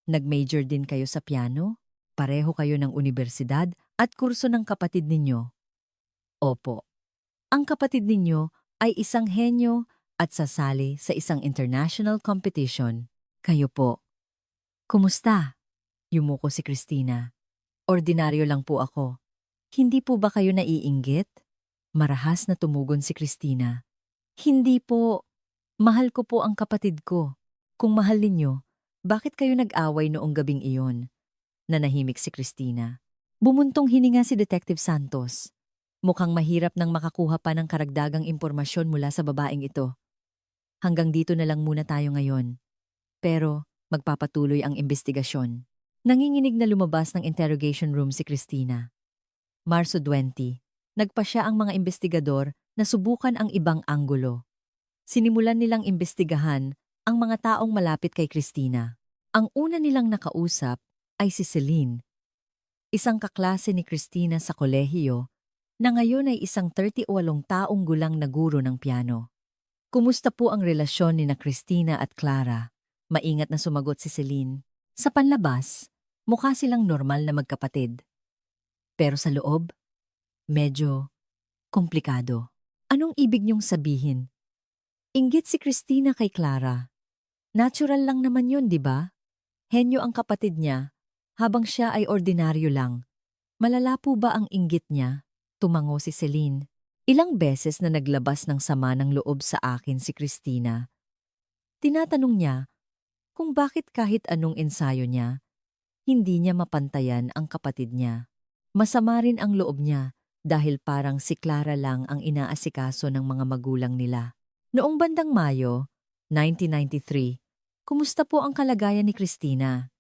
Speaker 1: nag-major din kayo sa piano, pareho kayo ng universidad at kurso ng kapatid ninyo. Opo, ang kapatid ninyo ay isang henyo at sasali sa isang international competition. Kayo po. Kumusta? Yumuko si Christina. Ordinaryo lang po ako. Hindi po ba kayo naiinggit? Marahas na tumugon si Christina. Hindi po. Mahal ko po ang kapatid ko. Kung mahal ninyo, bakit kayo nag-away noong gabing iyon? Nanahimik si Christina. Bumuntong hininga si Detective Santos. Mukhang mahirap nang makakuha pa ng karagdagang impormasyon mula sa babaeng ito. Hanggang dito na lang muna tayo ngayon. Pero magpapatuloy ang investigasyon. Nanginginig na lumabas ng interrogation room si Christina. Marso 20, nagpa siya ang mga investigador na subukan ang ibang anggulo. Sinimulan nilang imbestigahan ang mga taong malapit kay Christina. Ang una nilang nakausap ay si Celine, isang kaklase ni Christina sa kolehiyo na ngayon ay isang 38 taong gulang na guro ng piano. Kumusta po ang relasyon ni na Christina at Clara? Maingat na sumagot si Celine. Sa panlabas, mukha silang normal na magkapatid. Pero sa loob, medyo komplikado. Anong ibig niyong sabihin? Inggit si Christina kay Clara. Natural lang naman yun, di ba? Henyo ang kapatid niya, habang siya ay ordinaryo lang. Malala po ba ang inggit niya? Tumango si Celine. Ilang beses na naglabas ng sama ng loob sa akin si Christina. Tinatanong niya kung bakit kahit anong ensayo niya, hindi niya mapantayan ang kapatid niya. Masama rin ang loob niya dahil parang si Clara lang ang inaasikaso ng mga magulang nila. Noong bandang Mayo, 1993, kumusta po ang kalagayan ni Christina?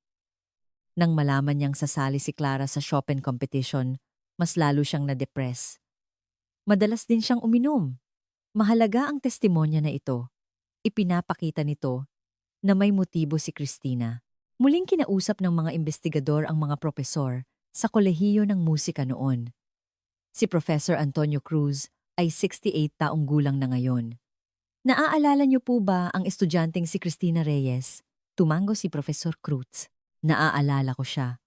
Speaker 1: Nang malaman niyang sasali si Clara sa Chopin competition, mas lalo siyang na-depress. Madalas din siyang uminom. Mahalaga ang testimonya na ito. Ipinapakita nito na may motibo si Christina. Muling kinausap ng mga investigador ang mga propesor sa kolehiyo ng musika noon. Si Professor Antonio Cruz ay 68 taong gulang na ngayon. Naaalala niyo po ba ang estudyanteng si Christina Reyes? Tumango si Professor Cruz. Naaalala ko siya.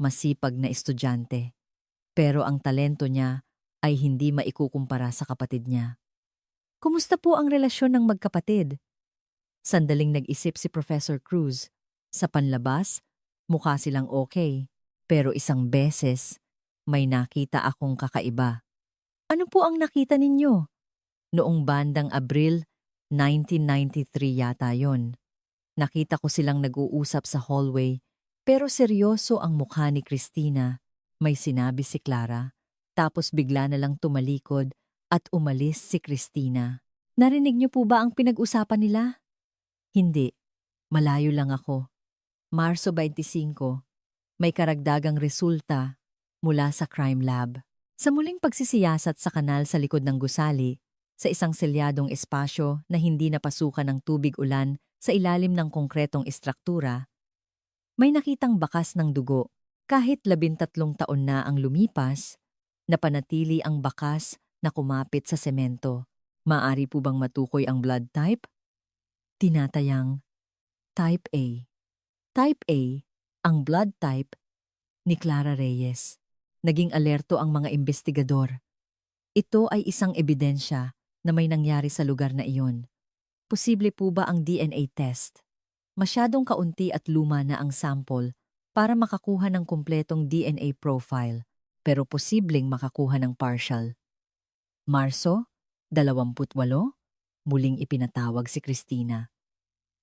Speaker 1: Masipag na estudyante. Pero ang talento niya ay hindi maikukumpara sa kapatid niya. Kumusta po ang relasyon ng magkapatid? Sandaling nag-isip si Professor Cruz. Sa panlabas, mukha silang okay. Pero isang beses, may nakita akong kakaiba. Ano po ang nakita ninyo? Noong bandang Abril 1993 yata yon. Nakita ko silang nag-uusap sa hallway, pero seryoso ang mukha ni Christina. May sinabi si Clara, tapos bigla na lang tumalikod at umalis si Christina. Narinig niyo po ba ang pinag-usapan nila? Hindi. Malayo lang ako. Marso 25, may karagdagang resulta mula sa crime lab. Sa muling pagsisiyasat sa kanal sa likod ng gusali, sa isang selyadong espasyo na hindi napasukan ng tubig ulan sa ilalim ng konkretong istruktura, may nakitang bakas ng dugo. Kahit 13 taon na ang lumipas, napanatili ang bakas na kumapit sa semento. Maaari po bang matukoy ang blood type? Tinatayang Type A. Type A, ang blood type ni Clara Reyes. Naging alerto ang mga investigador. Ito ay isang ebidensya na may nangyari sa lugar na iyon. Posible po ba ang DNA test? Masyadong kaunti at luma na ang sample para makakuha ng kumpletong DNA profile, pero posibleng makakuha ng partial. Marso, 28, muling ipinatawag si Christina.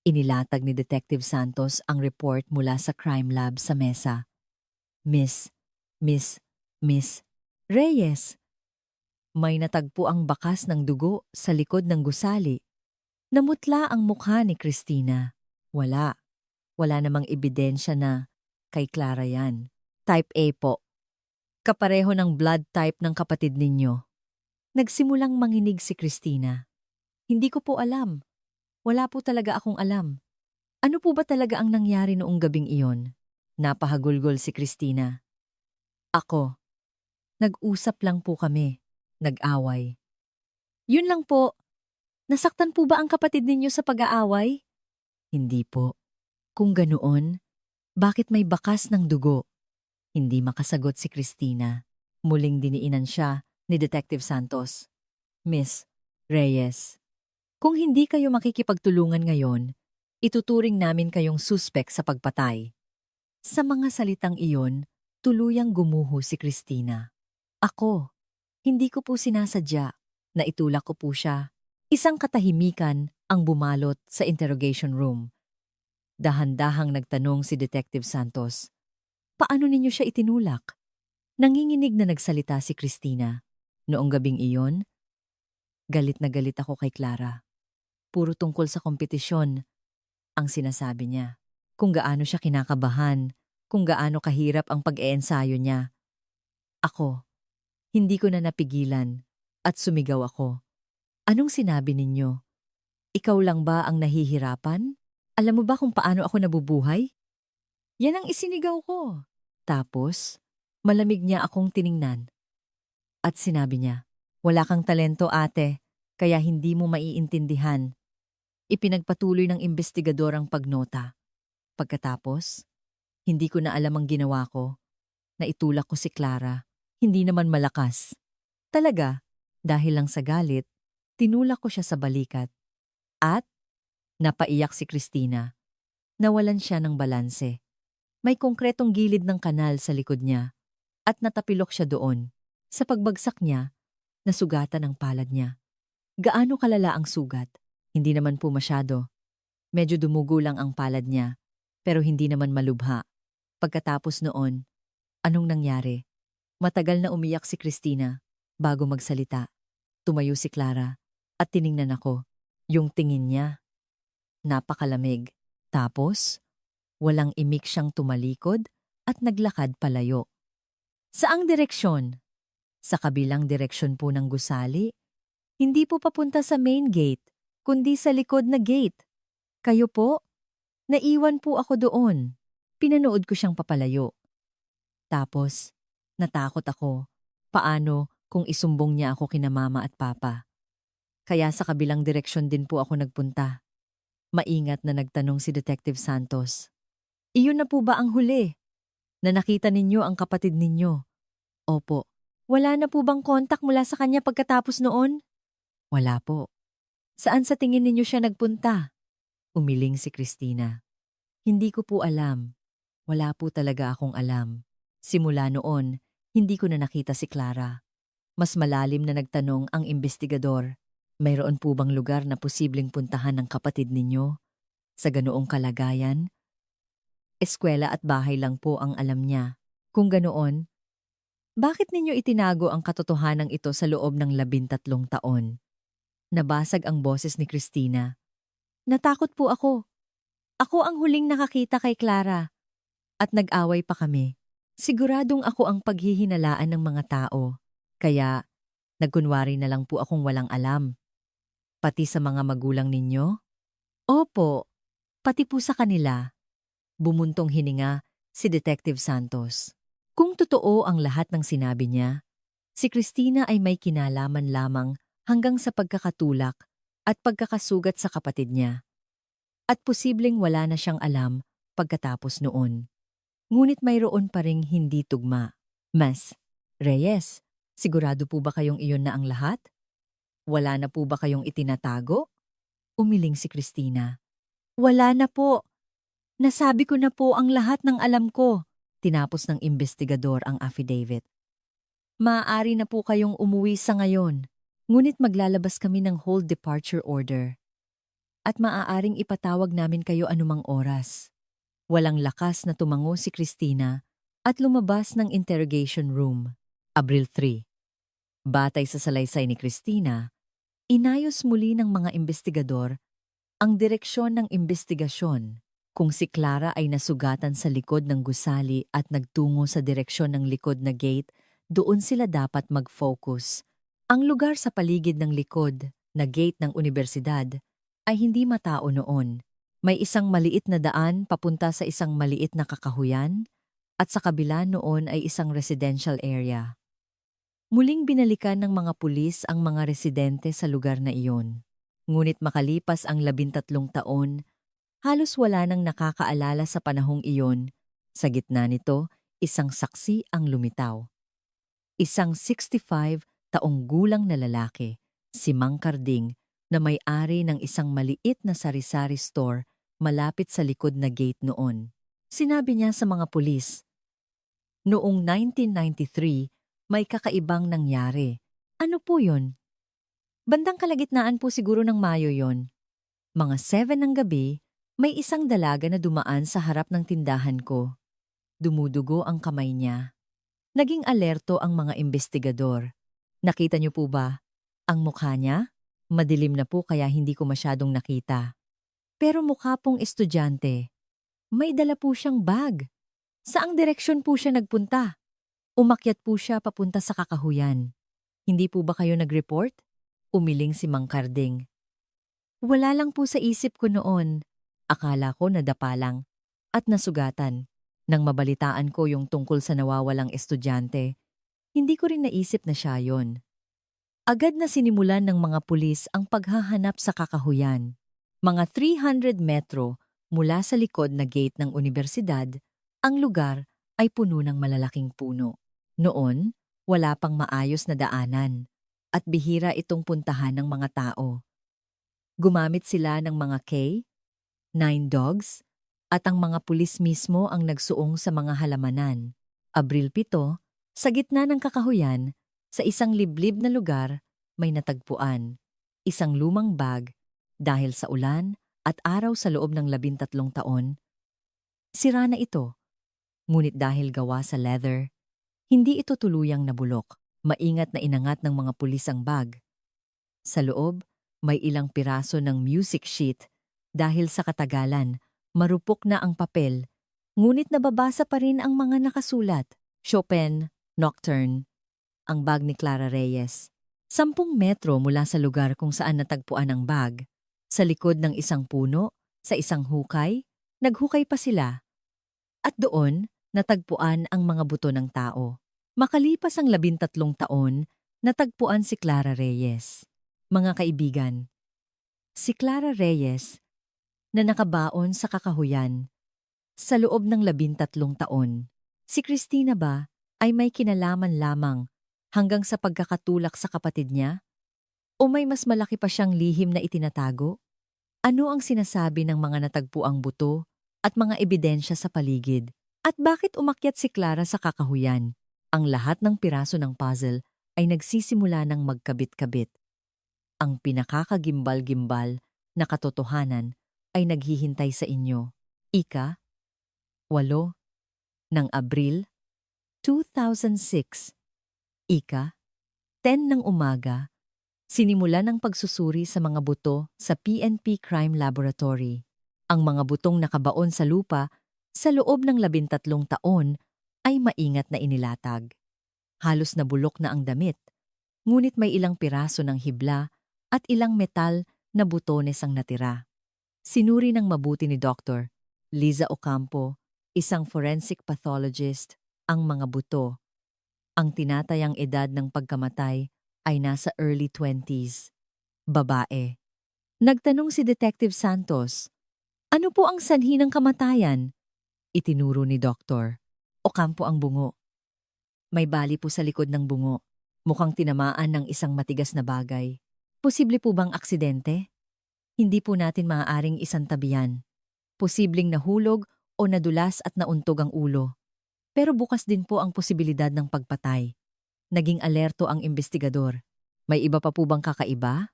Speaker 1: Inilatag ni Detective Santos ang report mula sa crime lab sa mesa. Miss Reyes, May natagpo ang bakas ng dugo sa likod ng gusali. Namutla ang mukha ni Christina. Wala. Wala namang ebidensya na kay Clara yan. Type A po. Kapareho ng blood type ng kapatid ninyo. Nagsimulang manginig si Christina. Hindi ko po alam. Wala po talaga akong alam. Ano po ba talaga ang nangyari noong gabing iyon? Napahagulgol si Christina. Ako. Nag-usap lang po kami. Nag-away. Yun lang po. Nasaktan po ba ang kapatid ninyo sa pag-aaway? Hindi po. Kung ganoon, bakit may bakas ng dugo? Hindi makasagot si Christina. Muling diniinan siya ni Detective Santos. Miss Reyes, kung hindi kayo makikipagtulungan ngayon, ituturing namin kayong suspek sa pagpatay. Sa mga salitang iyon, tuluyang gumuho si Christina. Ako, hindi ko po sinasadya. Naitulak ko po siya. Isang katahimikan ang bumalot sa interrogation room. Dahan-dahang nagtanong si Detective Santos. Paano ninyo siya itinulak? Nanginginig na nagsalita si Christina. Noong gabing iyon, galit na galit ako kay Clara. Puro tungkol sa kompetisyon ang sinasabi niya. Kung gaano siya kinakabahan, kung gaano kahirap ang pag-eensayo niya. Ako, hindi ko na napigilan at sumigaw ako. Anong sinabi ninyo? Ikaw lang ba ang nahihirapan? Alam mo ba kung paano ako nabubuhay? Yan ang isinigaw ko. Tapos, malamig niya akong tiningnan. At sinabi niya, wala kang talento ate, kaya hindi mo maiintindihan. Ipinagpatuloy ng investigador ang pagnota. Pagkatapos, hindi ko na alam ang ginawa ko. Naitulak ko si Clara. Hindi naman malakas. Talaga, dahil lang sa galit, tinulak ko siya sa balikat. At, napaiyak si Christina. Nawalan siya ng balanse. May konkretong gilid ng kanal sa likod niya. At natapilok siya doon. Sa pagbagsak niya, nasugatan ang palad niya. Gaano kalala ang sugat? Hindi naman po masyado. Medyo dumugo lang ang palad niya, pero hindi naman malubha. Pagkatapos noon, anong nangyari? Matagal na umiyak si Christina bago magsalita. Tumayo si Clara at tiningnan ako. Yung tingin niya, napakalamig. Tapos, walang imik siyang tumalikod at naglakad palayo. Saang direksyon? Sa kabilang direksyon po ng gusali. Hindi po papunta sa main gate, kundi sa likod na gate. Kayo po? Naiwan po ako doon. Pinanood ko siyang papalayo. Tapos, natakot ako. Paano kung isumbong niya ako kina mama at papa? Kaya sa kabilang direksyon din po ako nagpunta. Maingat na nagtanong si Detective Santos. Iyon na po ba ang huli? Na nakita ninyo ang kapatid ninyo? Opo. Wala na po bang kontak mula sa kanya pagkatapos noon? Wala po. Saan sa tingin ninyo siya nagpunta? Umiling si Christina. Hindi ko po alam. Wala po talaga akong alam. Simula noon, hindi ko na nakita si Clara. Mas malalim na nagtanong ang investigador. Mayroon po bang lugar na posibleng puntahan ng kapatid ninyo? Sa ganoong kalagayan? Eskwela at bahay lang po ang alam niya. Kung ganoon, bakit ninyo itinago ang katotohanan ito sa loob ng 13 taon? Nabasag ang boses ni Christina. Natakot po ako. Ako ang huling nakakita kay Clara. At nag-away pa kami. Siguradong ako ang paghihinalaan ng mga tao. Kaya, nagkunwari na lang po akong walang alam. Pati sa mga magulang ninyo? Opo, pati po sa kanila. Bumuntong hininga si Detective Santos. Kung totoo ang lahat ng sinabi niya, si Christina ay may kinalaman lamang hanggang sa pagkakatulak at pagkakasugat sa kapatid niya. At posibleng wala na siyang alam pagkatapos noon. Ngunit mayroon pa ring hindi tugma. Mas, Reyes, sigurado po ba kayong iyon na ang lahat? Wala na po ba kayong itinatago? Umiling si Christina. Wala na po. Nasabi ko na po ang lahat ng alam ko. Tinapos ng investigador ang affidavit. Maaari na po kayong umuwi sa ngayon. Ngunit maglalabas kami ng hold departure order. At maaaring ipatawag namin kayo anumang oras. Walang lakas na tumango si Christina at lumabas ng interrogation room. Abril 3. Batay sa salaysay ni Christina, inayos muli ng mga investigador ang direksyon ng investigasyon. Kung si Clara ay nasugatan sa likod ng gusali at nagtungo sa direksyon ng likod na gate, doon sila dapat mag-focus. Ang lugar sa paligid ng likod na gate ng unibersidad ay hindi matao noon. May isang maliit na daan papunta sa isang maliit na kakahuyan at sa kabila noon ay isang residential area. Muling binalikan ng mga pulis ang mga residente sa lugar na iyon. Ngunit makalipas ang 13 taon, halos wala nang nakakaalala sa panahong iyon. Sa gitna nito, isang saksi ang lumitaw. Isang 65 taong gulang na lalaki, si Mang Carding, na may-ari ng isang maliit na sari-sari store malapit sa likod na gate noon. Sinabi niya sa mga pulis, "Noong 1993, may kakaibang nangyari. Ano po yun? Bandang kalagitnaan po siguro ng Mayo yon. Mga 7 ng gabi, may isang dalaga na dumaan sa harap ng tindahan ko. Dumudugo ang kamay niya. Naging alerto ang mga investigador. Nakita niyo po ba? Ang mukha niya? Madilim na po kaya hindi ko masyadong nakita. Pero mukha pong estudyante. May dala po siyang bag. Saang direksyon po siya nagpunta? Umakyat po siya papunta sa kakahuyan. Hindi po ba kayo nag-report?" Umiling si Mang Carding. "Wala lang po sa isip ko noon. Akala ko nadapa lang at nasugatan. Nang mabalitaan ko yung tungkol sa nawawalang estudyante, hindi ko rin naisip na siya yon." Agad na sinimulan ng mga pulis ang paghahanap sa kakahuyan. Mga 300 metro mula sa likod na gate ng unibersidad, ang lugar ay puno ng malalaking puno. Noon, wala pang maayos na daanan at bihira itong puntahan ng mga tao. Gumamit sila ng mga K-9 dogs at ang mga pulis mismo ang nagsuong sa mga halamanan. Abril 7, sa gitna ng kakahuyan, sa isang liblib na lugar, may natagpuan. Isang lumang bag dahil sa ulan at araw sa loob ng 13 taon. Sira na ito, ngunit dahil gawa sa leather, hindi ito tuluyang nabulok. Maingat na inangat ng mga pulis ang bag. Sa loob, may ilang piraso ng music sheet. Dahil sa katagalan, marupok na ang papel, ngunit nababasa pa rin ang mga nakasulat. Chopin, Nocturne. Ang bag ni Clara Reyes. 10 metro mula sa lugar kung saan natagpuan ang bag. Sa likod ng isang puno, sa isang hukay, naghukay pa sila. At doon, natagpuan ang mga buto ng tao. Makalipas ang 13 taon, natagpuan si Clara Reyes. Mga kaibigan, si Clara Reyes na nakabaon sa kakahuyan sa loob ng 13 taon. Si Christina ba ay may kinalaman lamang hanggang sa pagkakatulak sa kapatid niya? O may mas malaki pa siyang lihim na itinatago? Ano ang sinasabi ng mga natagpuang buto at mga ebidensya sa paligid? At bakit umakyat si Clara sa kakahuyan? Ang lahat ng piraso ng puzzle ay nagsisimula ng magkabit-kabit. Ang pinakakagimbal-gimbal na katotohanan ay naghihintay sa inyo. Ika-8 ng Abril 2006. Ika-10 ng umaga, sinimulan ang pagsusuri sa mga buto sa PNP Crime Laboratory. Ang mga butong nakabaon sa lupa sa loob ng 13 taon ay maingat na inilatag. Halos nabulok na ang damit, ngunit may ilang piraso ng hibla at ilang metal na butones ang natira. Sinuri ng mabuti ni Dr. Liza Ocampo, isang forensic pathologist, ang mga buto. Ang tinatayang edad ng pagkamatay ay nasa early 20s. Babae. Nagtanong si Detective Santos, "Ano po ang sanhi ng kamatayan?" Itinuro ni Dr. Ocampo ang bungo. May bali po sa likod ng bungo. Mukhang tinamaan ng isang matigas na bagay. Posible po bang aksidente? Hindi po natin maaaring isantabihan. Posibleng nahulog o nadulas at nauntog ang ulo. Pero bukas din po ang posibilidad ng pagpatay. Naging alerto ang investigador. May iba pa po bang kakaiba?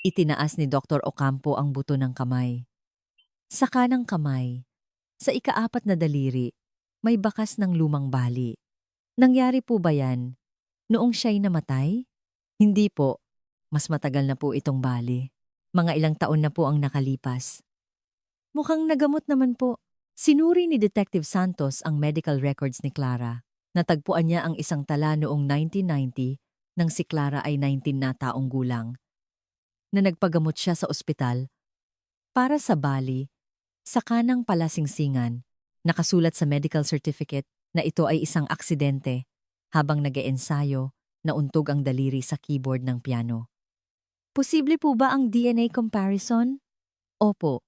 Speaker 1: Itinaas ni Dr. Ocampo ang buto ng kamay. Sa kanang kamay, sa ika-4 na daliri, may bakas ng lumang bali. Nangyari po ba yan Noong siya'y namatay? Hindi po. Mas matagal na po itong bali. Mga ilang taon na po ang nakalipas. Mukhang nagamot naman po. Sinuri ni Detective Santos ang medical records ni Clara. Natagpuan niya ang isang tala noong 1990 nang si Clara ay 19 na taong gulang. Na nagpagamot siya sa ospital para sa bali sa kanang palasingsingan. Nakasulat sa medical certificate na ito ay isang aksidente habang nag-eensayo nauntog ang daliri sa keyboard ng piano. Posible po ba ang DNA comparison? Opo.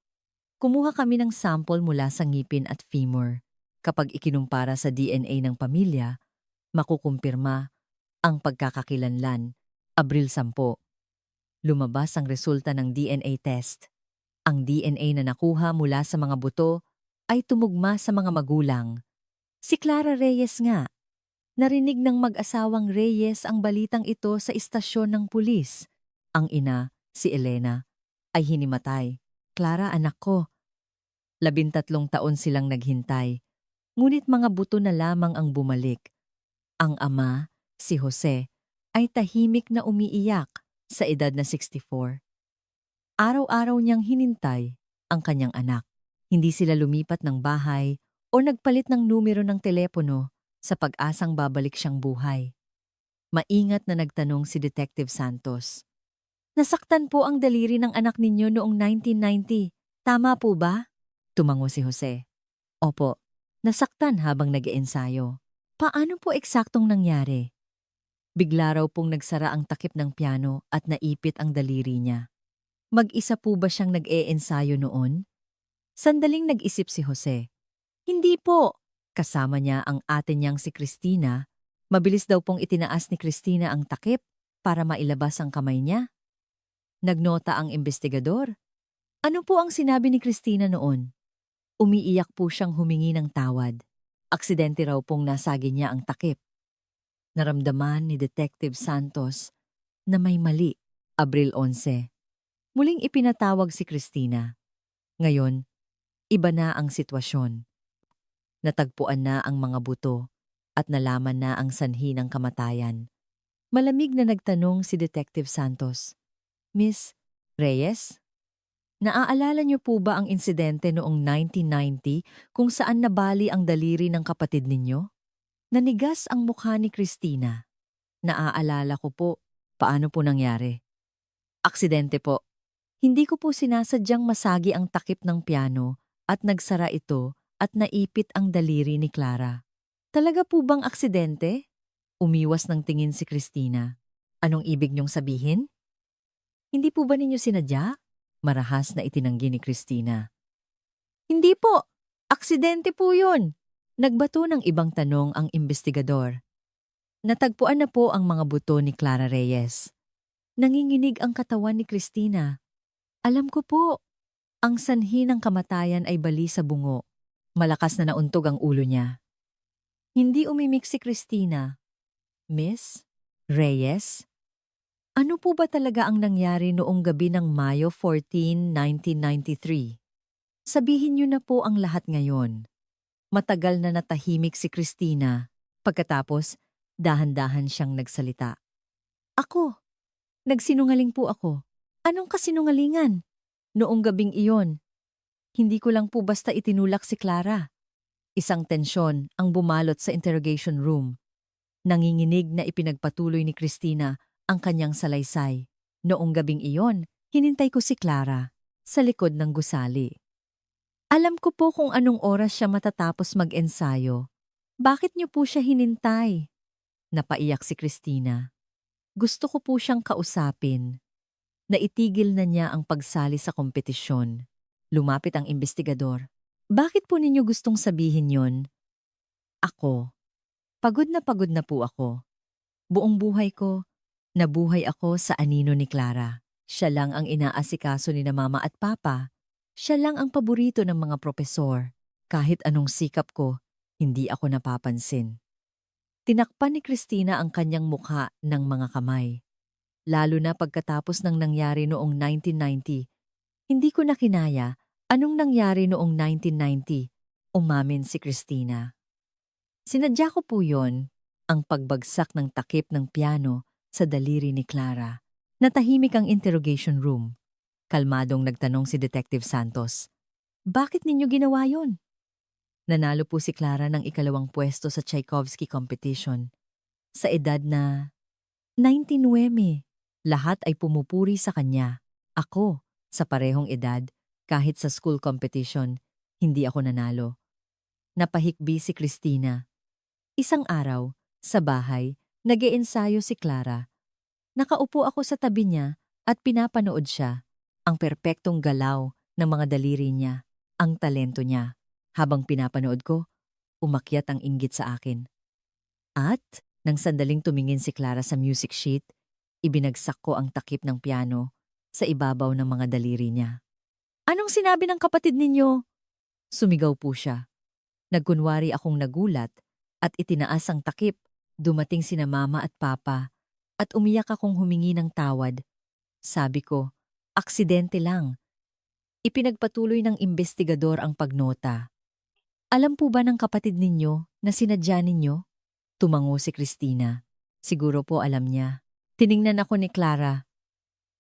Speaker 1: Kumuha kami ng sample mula sa ngipin at femur. Kapag ikinumpara sa DNA ng pamilya, makukumpirma ang pagkakakilanlan. Abril 10. Lumabas ang resulta ng DNA test. Ang DNA na nakuha mula sa mga buto ay tumugma sa mga magulang. Si Clara Reyes nga. Narinig ng mag-asawang Reyes ang balitang ito sa istasyon ng pulis. Ang ina, si Elena, ay hinimatay. Clara, anak ko. 13 taon silang naghintay. Ngunit mga buto na lamang ang bumalik. Ang ama, si Jose, ay tahimik na umiiyak sa edad na 64. Araw-araw niyang hinintay ang kanyang anak. Hindi sila lumipat ng bahay o nagpalit ng numero ng telepono sa pag-asang babalik siyang buhay. Maingat na nagtanong si Detective Santos. Nasaktan po ang daliri ng anak ninyo noong 1990. Tama po ba? Tumango si Jose. Opo, nasaktan habang nag-eensayo. Paano po eksaktong nangyari? Bigla raw pong nagsara ang takip ng piano at naipit ang daliri niya. Mag-isa po ba siyang nag-eensayo noon? Sandaling nag-isip si Jose. Hindi po. Kasama niya ang ate niyang si Christina. Mabilis daw pong itinaas ni Christina ang takip para mailabas ang kamay niya. Nagnota ang investigador. Ano po ang sinabi ni Christina noon? Umiiyak po siyang humingi ng tawad. Aksidente raw pong nasagi niya ang takip. Naramdaman ni Detective Santos na may mali. Abril 11. Muling ipinatawag si Christina. Ngayon, iba na ang sitwasyon. Natagpuan na ang mga buto at nalaman na ang sanhi ng kamatayan. Malamig na nagtanong si Detective Santos. Miss Reyes? Naaalala niyo po ba ang insidente noong 1990 kung saan nabali ang daliri ng kapatid ninyo? Nanigas ang mukha ni Christina. Naaalala ko po. Paano po nangyari? Aksidente po. Hindi ko po sinasadyang masagi ang takip ng piano at nagsara ito at naipit ang daliri ni Clara. Talaga po bang aksidente? Umiwas ng tingin si Christina. Anong ibig niyong sabihin? Hindi po ba ninyo sinadya? Marahas na itinanggi ni Christina. Hindi po. Aksidente po yun. Nagbato ng ibang tanong ang investigador. Natagpuan na po ang mga buto ni Clara Reyes. Nanginginig ang katawan ni Christina. Alam ko po, ang sanhi ng kamatayan ay bali sa bungo. Malakas na nauntog ang ulo niya. Hindi umimik si Christina. Miss Reyes? Ano po ba talaga ang nangyari noong gabi ng Mayo 14, 1993? Sabihin niyo na po ang lahat ngayon. Matagal na natahimik si Christina. Pagkatapos, dahan-dahan siyang nagsalita. Ako. Nagsinungaling po ako. Anong kasinungalingan? Noong gabing iyon, hindi ko lang po basta itinulak si Clara. Isang tensyon ang bumalot sa interrogation room. Nanginginig na ipinagpatuloy ni Christina ang kanyang salaysay. Noong gabing iyon, hinintay ko si Clara sa likod ng gusali. Alam ko po kung anong oras siya matatapos mag-ensayo. Bakit niyo po siya hinintay? Napaiyak si Christina. Gusto ko po siyang kausapin. Naitigil na niya ang pagsali sa kompetisyon. Lumapit ang investigador. Bakit po ninyo gustong sabihin yon? Ako. Pagod na po ako. Buong buhay ko, nabuhay ako sa anino ni Clara. Siya lang ang inaasikaso ni na mama at papa. Siya lang ang paborito ng mga propesor. Kahit anong sikap ko, hindi ako napapansin. Tinakpan ni Christina ang kanyang mukha ng mga kamay. Lalo na pagkatapos ng nangyari noong 1990. Hindi ko na kinaya anong nangyari noong 1990. Umamin si Christina. Sinadya ko po yon. ang pagbagsak ng takip ng piano sa daliri ni Clara. Natahimik ang interrogation room. Kalmadong nagtanong si Detective Santos. Bakit ninyo ginawa yon? Nanalo po si Clara ng ikalawang pwesto sa Tchaikovsky competition. Sa edad na 99, lahat ay pumupuri sa kanya. Ako, sa parehong edad, kahit sa school competition, hindi ako nanalo. Napahikbi si Christina. Isang araw, sa bahay, nag-iensayo si Clara. Nakaupo ako sa tabi niya at pinapanood siya. Ang perpektong galaw ng mga daliri niya, ang talento niya. Habang pinapanood ko, umakyat ang inggit sa akin. At, nang sandaling tumingin si Clara sa music sheet, ibinagsak ko ang takip ng piano sa ibabaw ng mga daliri niya. Anong sinabi ng kapatid ninyo? Sumigaw po siya. Nagkunwari akong nagulat at itinaas ang takip. Dumating sina mama at papa at umiyak akong humingi ng tawad. Sabi ko, aksidente lang. Ipinagpatuloy ng investigador ang pagnota. Alam po ba ng kapatid ninyo na sinadya ninyo? Tumango si Christina. Siguro po alam niya. Tiningnan ako ni Clara.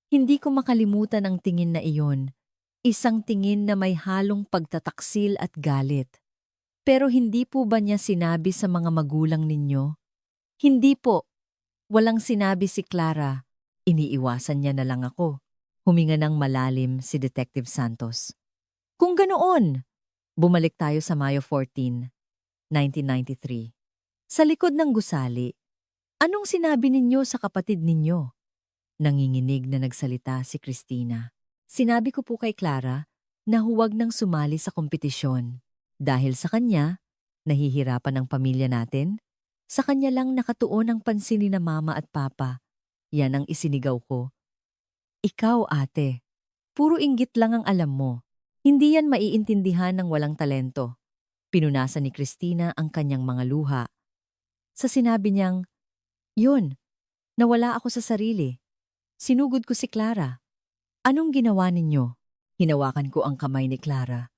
Speaker 1: Hindi ko makalimutan ang tingin na iyon. Isang tingin na may halong pagtataksil at galit. Pero hindi po ba niya sinabi sa mga magulang ninyo? Hindi po. Walang sinabi si Clara. Iniiwasan niya na lang ako. Huminga ng malalim si Detective Santos. Kung ganoon, bumalik tayo sa Mayo 14, 1993. Sa likod ng gusali, anong sinabi ninyo sa kapatid ninyo? Nanginginig na nagsalita si Christina. Sinabi ko po kay Clara na huwag nang sumali sa kompetisyon. Dahil sa kanya, nahihirapan ang pamilya natin. Sa kanya lang nakatuon ang pansin ni na mama at papa. Yan ang isinigaw ko. Ikaw, ate, puro inggit lang ang alam mo. Hindi yan maiintindihan ng walang talento. Pinunasan ni Christina ang kanyang mga luha. Sa sinabi niyang, yun, nawala ako sa sarili. Sinugod ko si Clara. Anong ginawa ninyo? Hinawakan ko ang kamay ni Clara.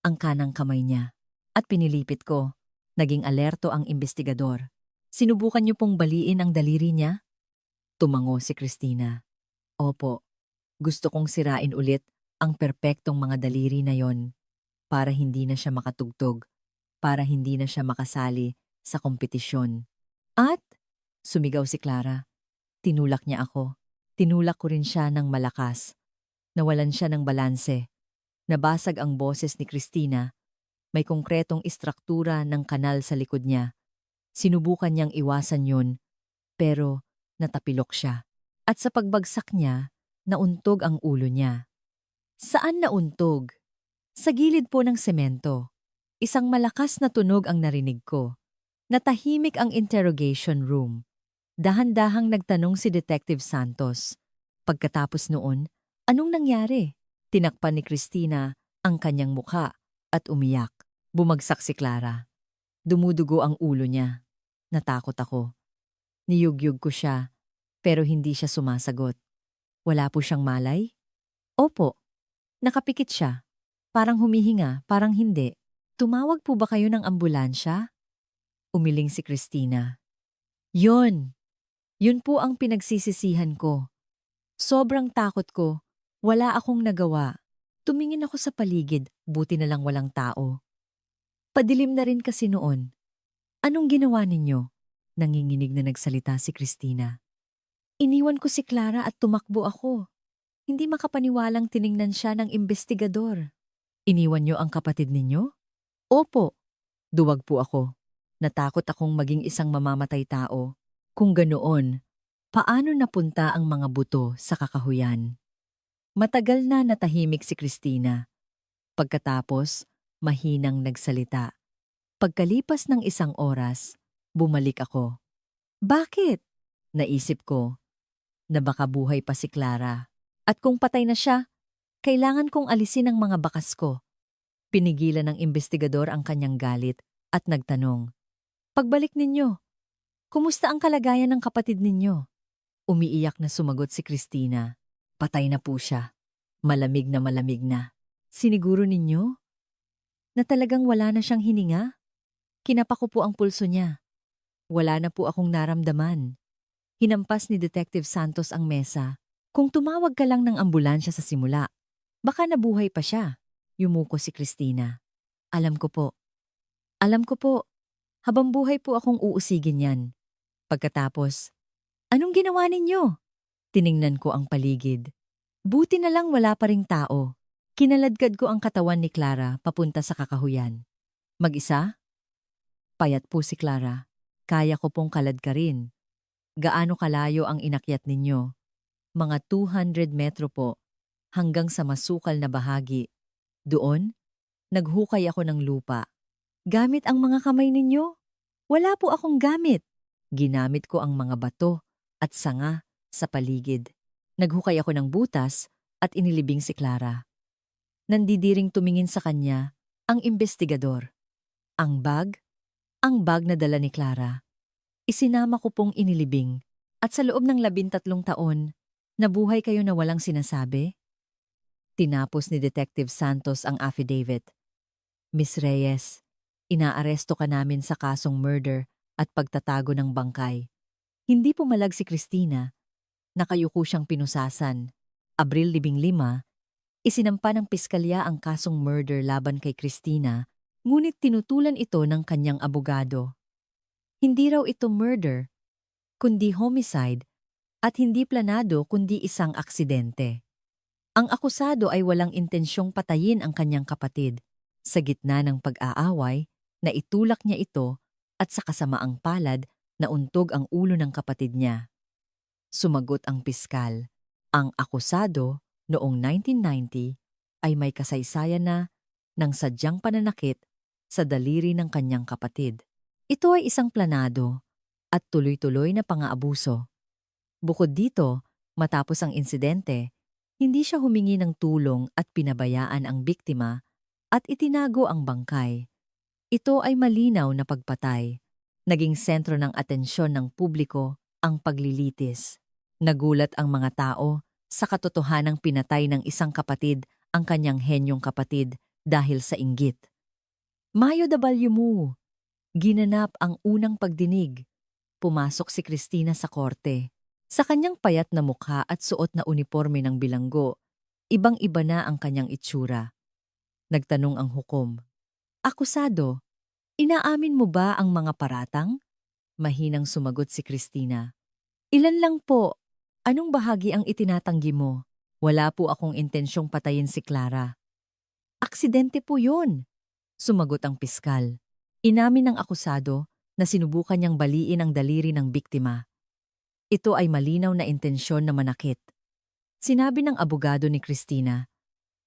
Speaker 1: Ang kanang kamay niya. At pinilipit ko. Naging alerto ang investigador. Sinubukan niyo pong baliin ang daliri niya? Tumango si Christina. Opo, gusto kong sirain ulit ang perpektong mga daliri na yon para hindi na siya makatugtog, para hindi na siya makasali sa kompetisyon. At, sumigaw si Clara, tinulak niya ako. Tinulak ko rin siya ng malakas. Nawalan siya ng balanse. Nabasag ang boses ni Christina. May konkretong istruktura ng kanal sa likod niya. Sinubukan niyang iwasan yun, pero natapilok siya. At sa pagbagsak niya, nauntog ang ulo niya. Saan nauntog? Sa gilid po ng semento. Isang malakas na tunog ang narinig ko. Natahimik ang interrogation room. Dahan-dahang nagtanong si Detective Santos. Pagkatapos noon, anong nangyari? Tinakpan ni Christina ang kanyang mukha at umiyak. Bumagsak si Clara. Dumudugo ang ulo niya. Natakot ako. Niyugyug ko siya, pero hindi siya sumasagot. Wala po siyang malay? Opo. Nakapikit siya. Parang humihinga, parang hindi. Tumawag po ba kayo ng ambulansya? Umiling si Christina. Yun! Yun po ang pinagsisisihan ko. Sobrang takot ko. Wala akong nagawa. Tumingin ako sa paligid, buti na lang walang tao. Padilim na rin kasi noon. Anong ginawa ninyo? Nanginginig na nagsalita si Christina. Iniwan ko si Clara at tumakbo ako. Hindi makapaniwalang tiningnan siya ng investigador. Iniwan niyo ang kapatid ninyo? Opo. Duwag po ako. Natakot akong maging isang mamamatay tao. Kung ganoon, paano napunta ang mga buto sa kakahuyan? Matagal na natahimik si Christina. Pagkatapos, mahinang nagsalita. Pagkalipas ng isang oras, bumalik ako. Bakit? Naisip ko na baka buhay pa si Clara. At kung patay na siya, kailangan kong alisin ang mga bakas ko. Pinigilan ng investigador ang kanyang galit at nagtanong. Pagbalik ninyo, kumusta ang kalagayan ng kapatid ninyo? Umiiyak na sumagot si Christina. Patay na po siya. Malamig na malamig na. Siniguro ninyo na talagang wala na siyang hininga? Kinapa ko po ang pulso niya. Wala na po akong naramdaman. Hinampas ni Detective Santos ang mesa. Kung tumawag ka lang ng ambulansya sa simula, baka nabuhay pa siya. Yumuko si Christina. Alam ko po. Alam ko po. Habang buhay po akong uusigin yan. Pagkatapos, anong ginawa ninyo? Tiningnan ko ang paligid. Buti na lang wala pa ring tao. Kinaladkad ko ang katawan ni Clara papunta sa kakahuyan. Mag-isa? Payat po si Clara. Kaya ko pong kaladkarin. Gaano kalayo ang inakyat ninyo? Mga 200 metro po, hanggang sa masukal na bahagi. Doon, naghukay ako ng lupa. Gamit ang mga kamay ninyo? Wala po akong gamit. Ginamit ko ang mga bato at sanga sa paligid. Naghukay ako ng butas at inilibing si Clara. Nandidiring tumingin sa kanya ang investigador. Ang bag na dala ni Clara. Isinama ko pong inilibing at sa loob ng 13 taon, nabuhay kayo na walang sinasabi? Tinapos ni Detective Santos ang affidavit. Miss Reyes, inaaresto ka namin sa kasong murder at pagtatago ng bangkay. Hindi pumalag si Christina. Nakayuko siyang pinusasan. Abril 15, isinampa ng piskalya ang kasong murder laban kay Christina, ngunit tinutulan ito ng kanyang abogado. Hindi raw ito murder, kundi homicide at hindi planado kundi isang aksidente. Ang akusado ay walang intensyong patayin ang kanyang kapatid. Sa gitna ng pag-aaway, naitulak niya ito at sa kasamaang palad nauntog ang ulo ng kapatid niya. Sumagot ang piskal. Ang akusado noong 1990 ay may kasaysayan na ng sadyang pananakit sa daliri ng kanyang kapatid. Ito ay isang planado at tuloy-tuloy na pang-aabuso. Bukod dito, matapos ang insidente, hindi siya humingi ng tulong at pinabayaan ang biktima at itinago ang bangkay. Ito ay malinaw na pagpatay. Naging sentro ng atensyon ng publiko ang paglilitis. Nagulat ang mga tao sa katotohanang pinatay ng isang kapatid ang kanyang henyong kapatid dahil sa inggit. Mayo W. Ginanap ang unang pagdinig. Pumasok si Christina sa korte. Sa kanyang payat na mukha at suot na uniforme ng bilanggo, ibang-iba na ang kanyang itsura. Nagtanong ang hukom. Akusado, inaamin mo ba ang mga paratang? Mahinang sumagot si Christina. Ilan lang po. Anong bahagi ang itinatanggi mo? Wala po akong intensyong patayin si Clara. Aksidente po yun, sumagot ang piskal. Inamin ng akusado na sinubukan niyang baliin ang daliri ng biktima. Ito ay malinaw na intensyon na manakit. Sinabi ng abogado ni Christina,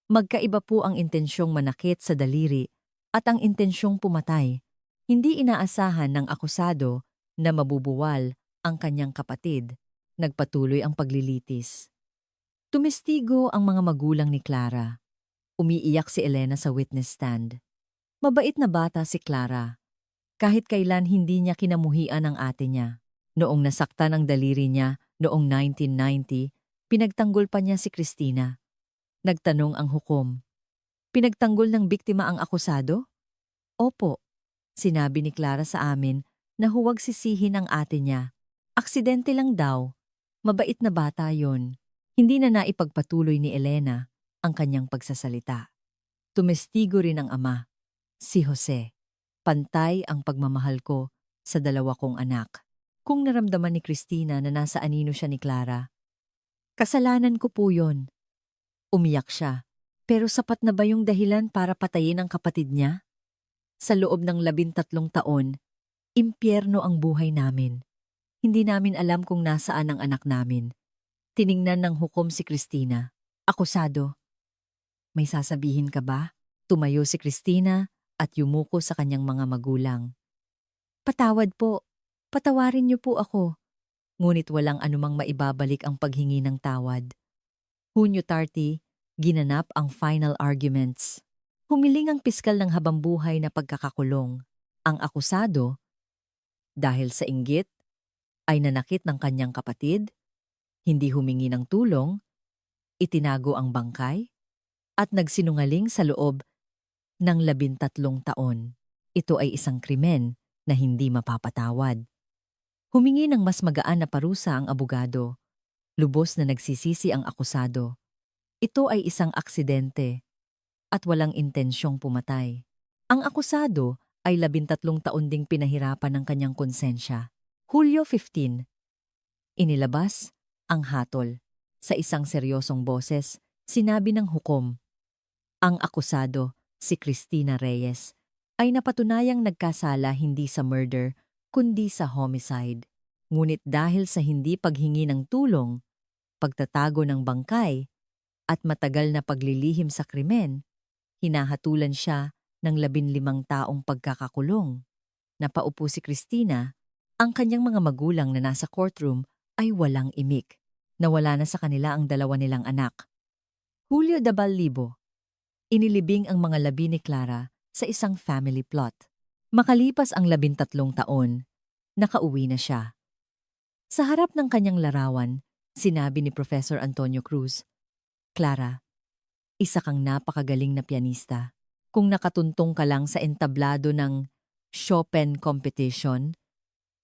Speaker 1: magkaiba po ang intensyong manakit sa daliri at ang intensyong pumatay. Hindi inaasahan ng akusado na mabubuwal ang kanyang kapatid. Nagpatuloy ang paglilitis. Tumestigo ang mga magulang ni Clara. Umiiyak si Elena sa witness stand. Mabait na bata si Clara. Kahit kailan hindi niya kinamuhian ang ate niya. Noong nasaktan ang daliri niya noong 1990, pinagtanggol pa niya si Christina. Nagtanong ang hukom. Pinagtanggol ng biktima ang akusado? Opo. Sinabi ni Clara sa amin na huwag sisihin ang ate niya. Aksidente lang daw. Mabait na bata yon. Hindi na naipagpatuloy ni Elena ang kanyang pagsasalita. Tumestigo rin ang ama, si Jose. Pantay ang pagmamahal ko sa dalawa kong anak. Kung naramdaman ni Christina na nasa anino siya ni Clara, kasalanan ko po yon. Umiyak siya. Pero sapat na ba yung dahilan para patayin ang kapatid niya? Sa loob ng 13 taon, impyerno ang buhay namin. Hindi namin alam kung nasaan ang anak namin. Tiningnan ng hukom si Christina. Akusado. May sasabihin ka ba? Tumayo si Christina at yumuko sa kanyang mga magulang. Patawad po. Patawarin niyo po ako. Ngunit walang anumang maibabalik ang paghingi ng tawad. Hunyo 30, ginanap ang final arguments. Humiling ang piskal ng habambuhay na pagkakakulong. Ang akusado, dahil sa inggit, ay nanakit ng kanyang kapatid, hindi humingi ng tulong, itinago ang bangkay, at nagsinungaling sa loob ng 13 taon. Ito ay isang krimen na hindi mapapatawad. Humingi ng mas magaan na parusa ang abogado. Lubos na nagsisisi ang akusado. Ito ay isang aksidente at walang intensyong pumatay. Ang akusado ay 13 taon ding pinahirapan ng kanyang konsensya. Hulyo 15, inilabas ang hatol. Sa isang seryosong boses, sinabi ng hukom, ang akusado, si Cristina Reyes, ay napatunayang nagkasala hindi sa murder, kundi sa homicide. Ngunit dahil sa hindi paghingi ng tulong, pagtatago ng bangkay, at matagal na paglilihim sa krimen, hinahatulan siya ng 15 taong pagkakakulong. Napaupo si Cristina, ang kanyang mga magulang na nasa courtroom ay walang imik. Nawala na sa kanila ang 2 nilang anak. Hulyo 2000, inilibing ang mga labi ni Clara sa isang family plot. Makalipas ang 13 taon, nakauwi na siya. Sa harap ng kanyang larawan, sinabi ni Professor Antonio Cruz, Clara, isa kang napakagaling na pianista. Kung nakatuntong ka lang sa entablado ng Chopin competition,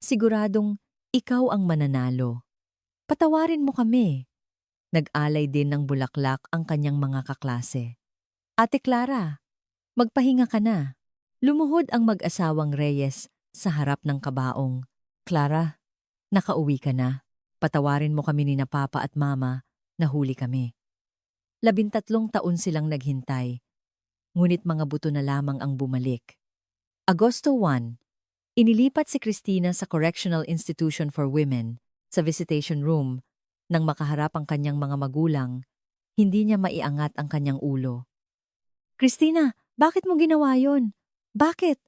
Speaker 1: siguradong ikaw ang mananalo. Patawarin mo kami. Nag-alay din ng bulaklak ang kanyang mga kaklase. Ate Clara, magpahinga ka na. Lumuhod ang mag-asawang Reyes sa harap ng kabaong. Clara, nakauwi ka na. Patawarin mo kami ni na Papa at Mama, nahuli kami. 13 taon silang naghintay, ngunit mga buto na lamang ang bumalik. Agosto 1, inilipat si Cristina sa Correctional Institution for Women sa visitation room. Nang makaharap ang kanyang mga magulang, hindi niya maiangat ang kanyang ulo. Cristina, bakit mo ginawa yon? Bakit?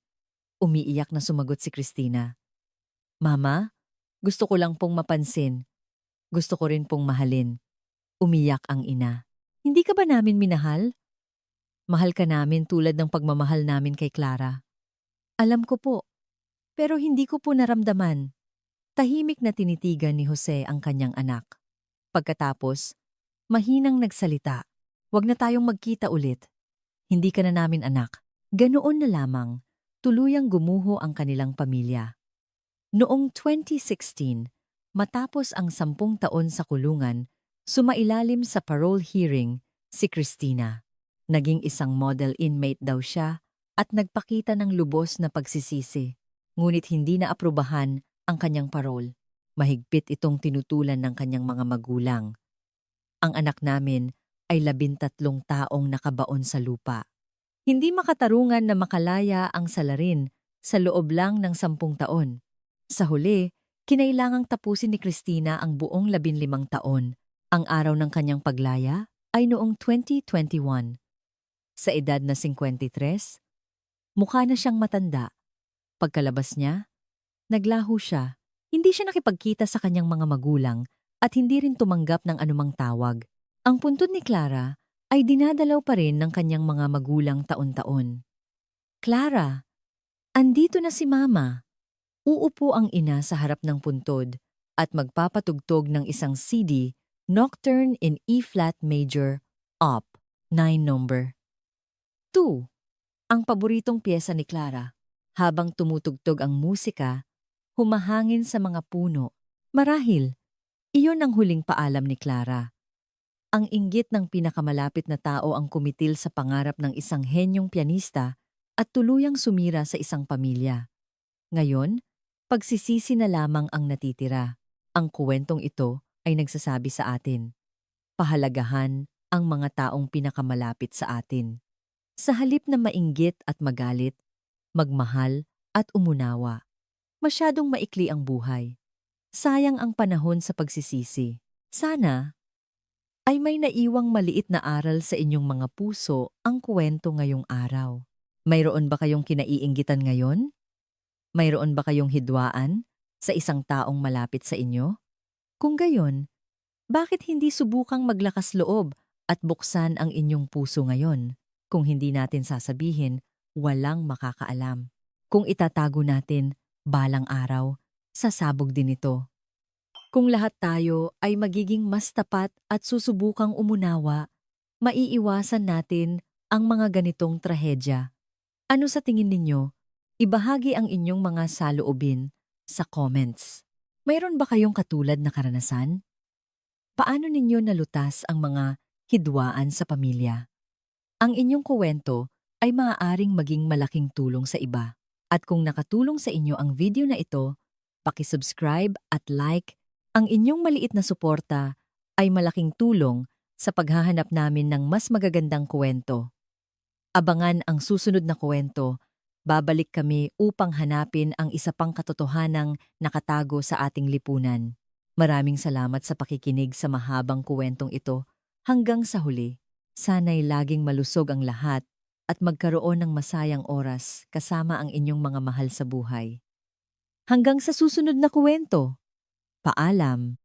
Speaker 1: Umiiyak na sumagot si Cristina. Mama, gusto ko lang pong mapansin. Gusto ko rin pong mahalin. Umiyak ang ina. Hindi ka ba namin minahal? Mahal ka namin tulad ng pagmamahal namin kay Clara. Alam ko po, pero hindi ko po naramdaman. Tahimik na tinitigan ni Jose ang kanyang anak. Pagkatapos, mahinang nagsalita. Huwag na tayong magkita ulit. Hindi ka na namin anak. Ganoon na lamang, tuluyang gumuho ang kanilang pamilya. Noong 2016, matapos ang 10 taon sa kulungan, sumailalim sa parole hearing si Cristina. Naging isang model inmate daw siya at nagpakita ng lubos na pagsisisi. Ngunit hindi na aprubahan ang kanyang parole. Mahigpit itong tinutulan ng kanyang mga magulang. Ang anak namin ay 13 taong nakabaon sa lupa. Hindi makatarungan na makalaya ang salarin sa loob lang ng 10 taon. Sa huli, kinailangang tapusin ni Cristina ang buong 15 taon. Ang araw ng kanyang paglaya ay noong 2021. Sa edad na 53, mukha na siyang matanda. Pagkalabas niya, naglaho siya. Hindi siya nakipagkita sa kanyang mga magulang at hindi rin tumanggap ng anumang tawag. Ang puntod ni Clara ay dinadalaw pa rin ng kanyang mga magulang taon-taon. Clara, andito na si Mama. Uupo ang ina sa harap ng puntod at magpapatugtog ng isang CD, Nocturne in E-flat major, Op. 9 number 2. Ang paboritong piyesa ni Clara. Habang tumutugtog ang musika, humahangin sa mga puno. Marahil, iyon ang huling paalam ni Clara. Ang inggit ng pinakamalapit na tao ang kumitil sa pangarap ng isang henyong pianista at tuluyang sumira sa isang pamilya. Ngayon, pagsisisi na lamang ang natitira. Ang kuwentong ito ay nagsasabi sa atin. Pahalagahan ang mga taong pinakamalapit sa atin. Sa halip na mainggit at magalit, magmahal at umunawa. Masyadong maikli ang buhay. Sayang ang panahon sa pagsisisi. Sana ay may naiwang maliit na aral sa inyong mga puso ang kwento ngayong araw. Mayroon ba kayong kinaiinggitan ngayon? Mayroon ba kayong hidwaan sa isang taong malapit sa inyo? Kung gayon, bakit hindi subukang maglakas loob at buksan ang inyong puso ngayon? Kung hindi natin sasabihin, walang makakaalam. Kung itatago natin, balang araw, sasabog din ito. Kung lahat tayo ay magiging mas tapat at susubukang umunawa, maiiwasan natin ang mga ganitong trahedya. Ano sa tingin ninyo? Ibahagi ang inyong mga saloobin sa comments. Mayroon ba kayong katulad na karanasan? Paano ninyo nalutas ang mga hidwaan sa pamilya? Ang inyong kuwento ay maaaring maging malaking tulong sa iba. At kung nakatulong sa inyo ang video na ito, paki-subscribe at like. Ang inyong maliit na suporta ay malaking tulong sa paghahanap namin ng mas magagandang kuwento. Abangan ang susunod na kuwento. Babalik kami upang hanapin ang isa pang katotohanang nakatago sa ating lipunan. Maraming salamat sa pakikinig sa mahabang kuwentong ito. Hanggang sa huli, sana'y laging malusog ang lahat at magkaroon ng masayang oras kasama ang inyong mga mahal sa buhay. Hanggang sa susunod na kuwento. Paalam.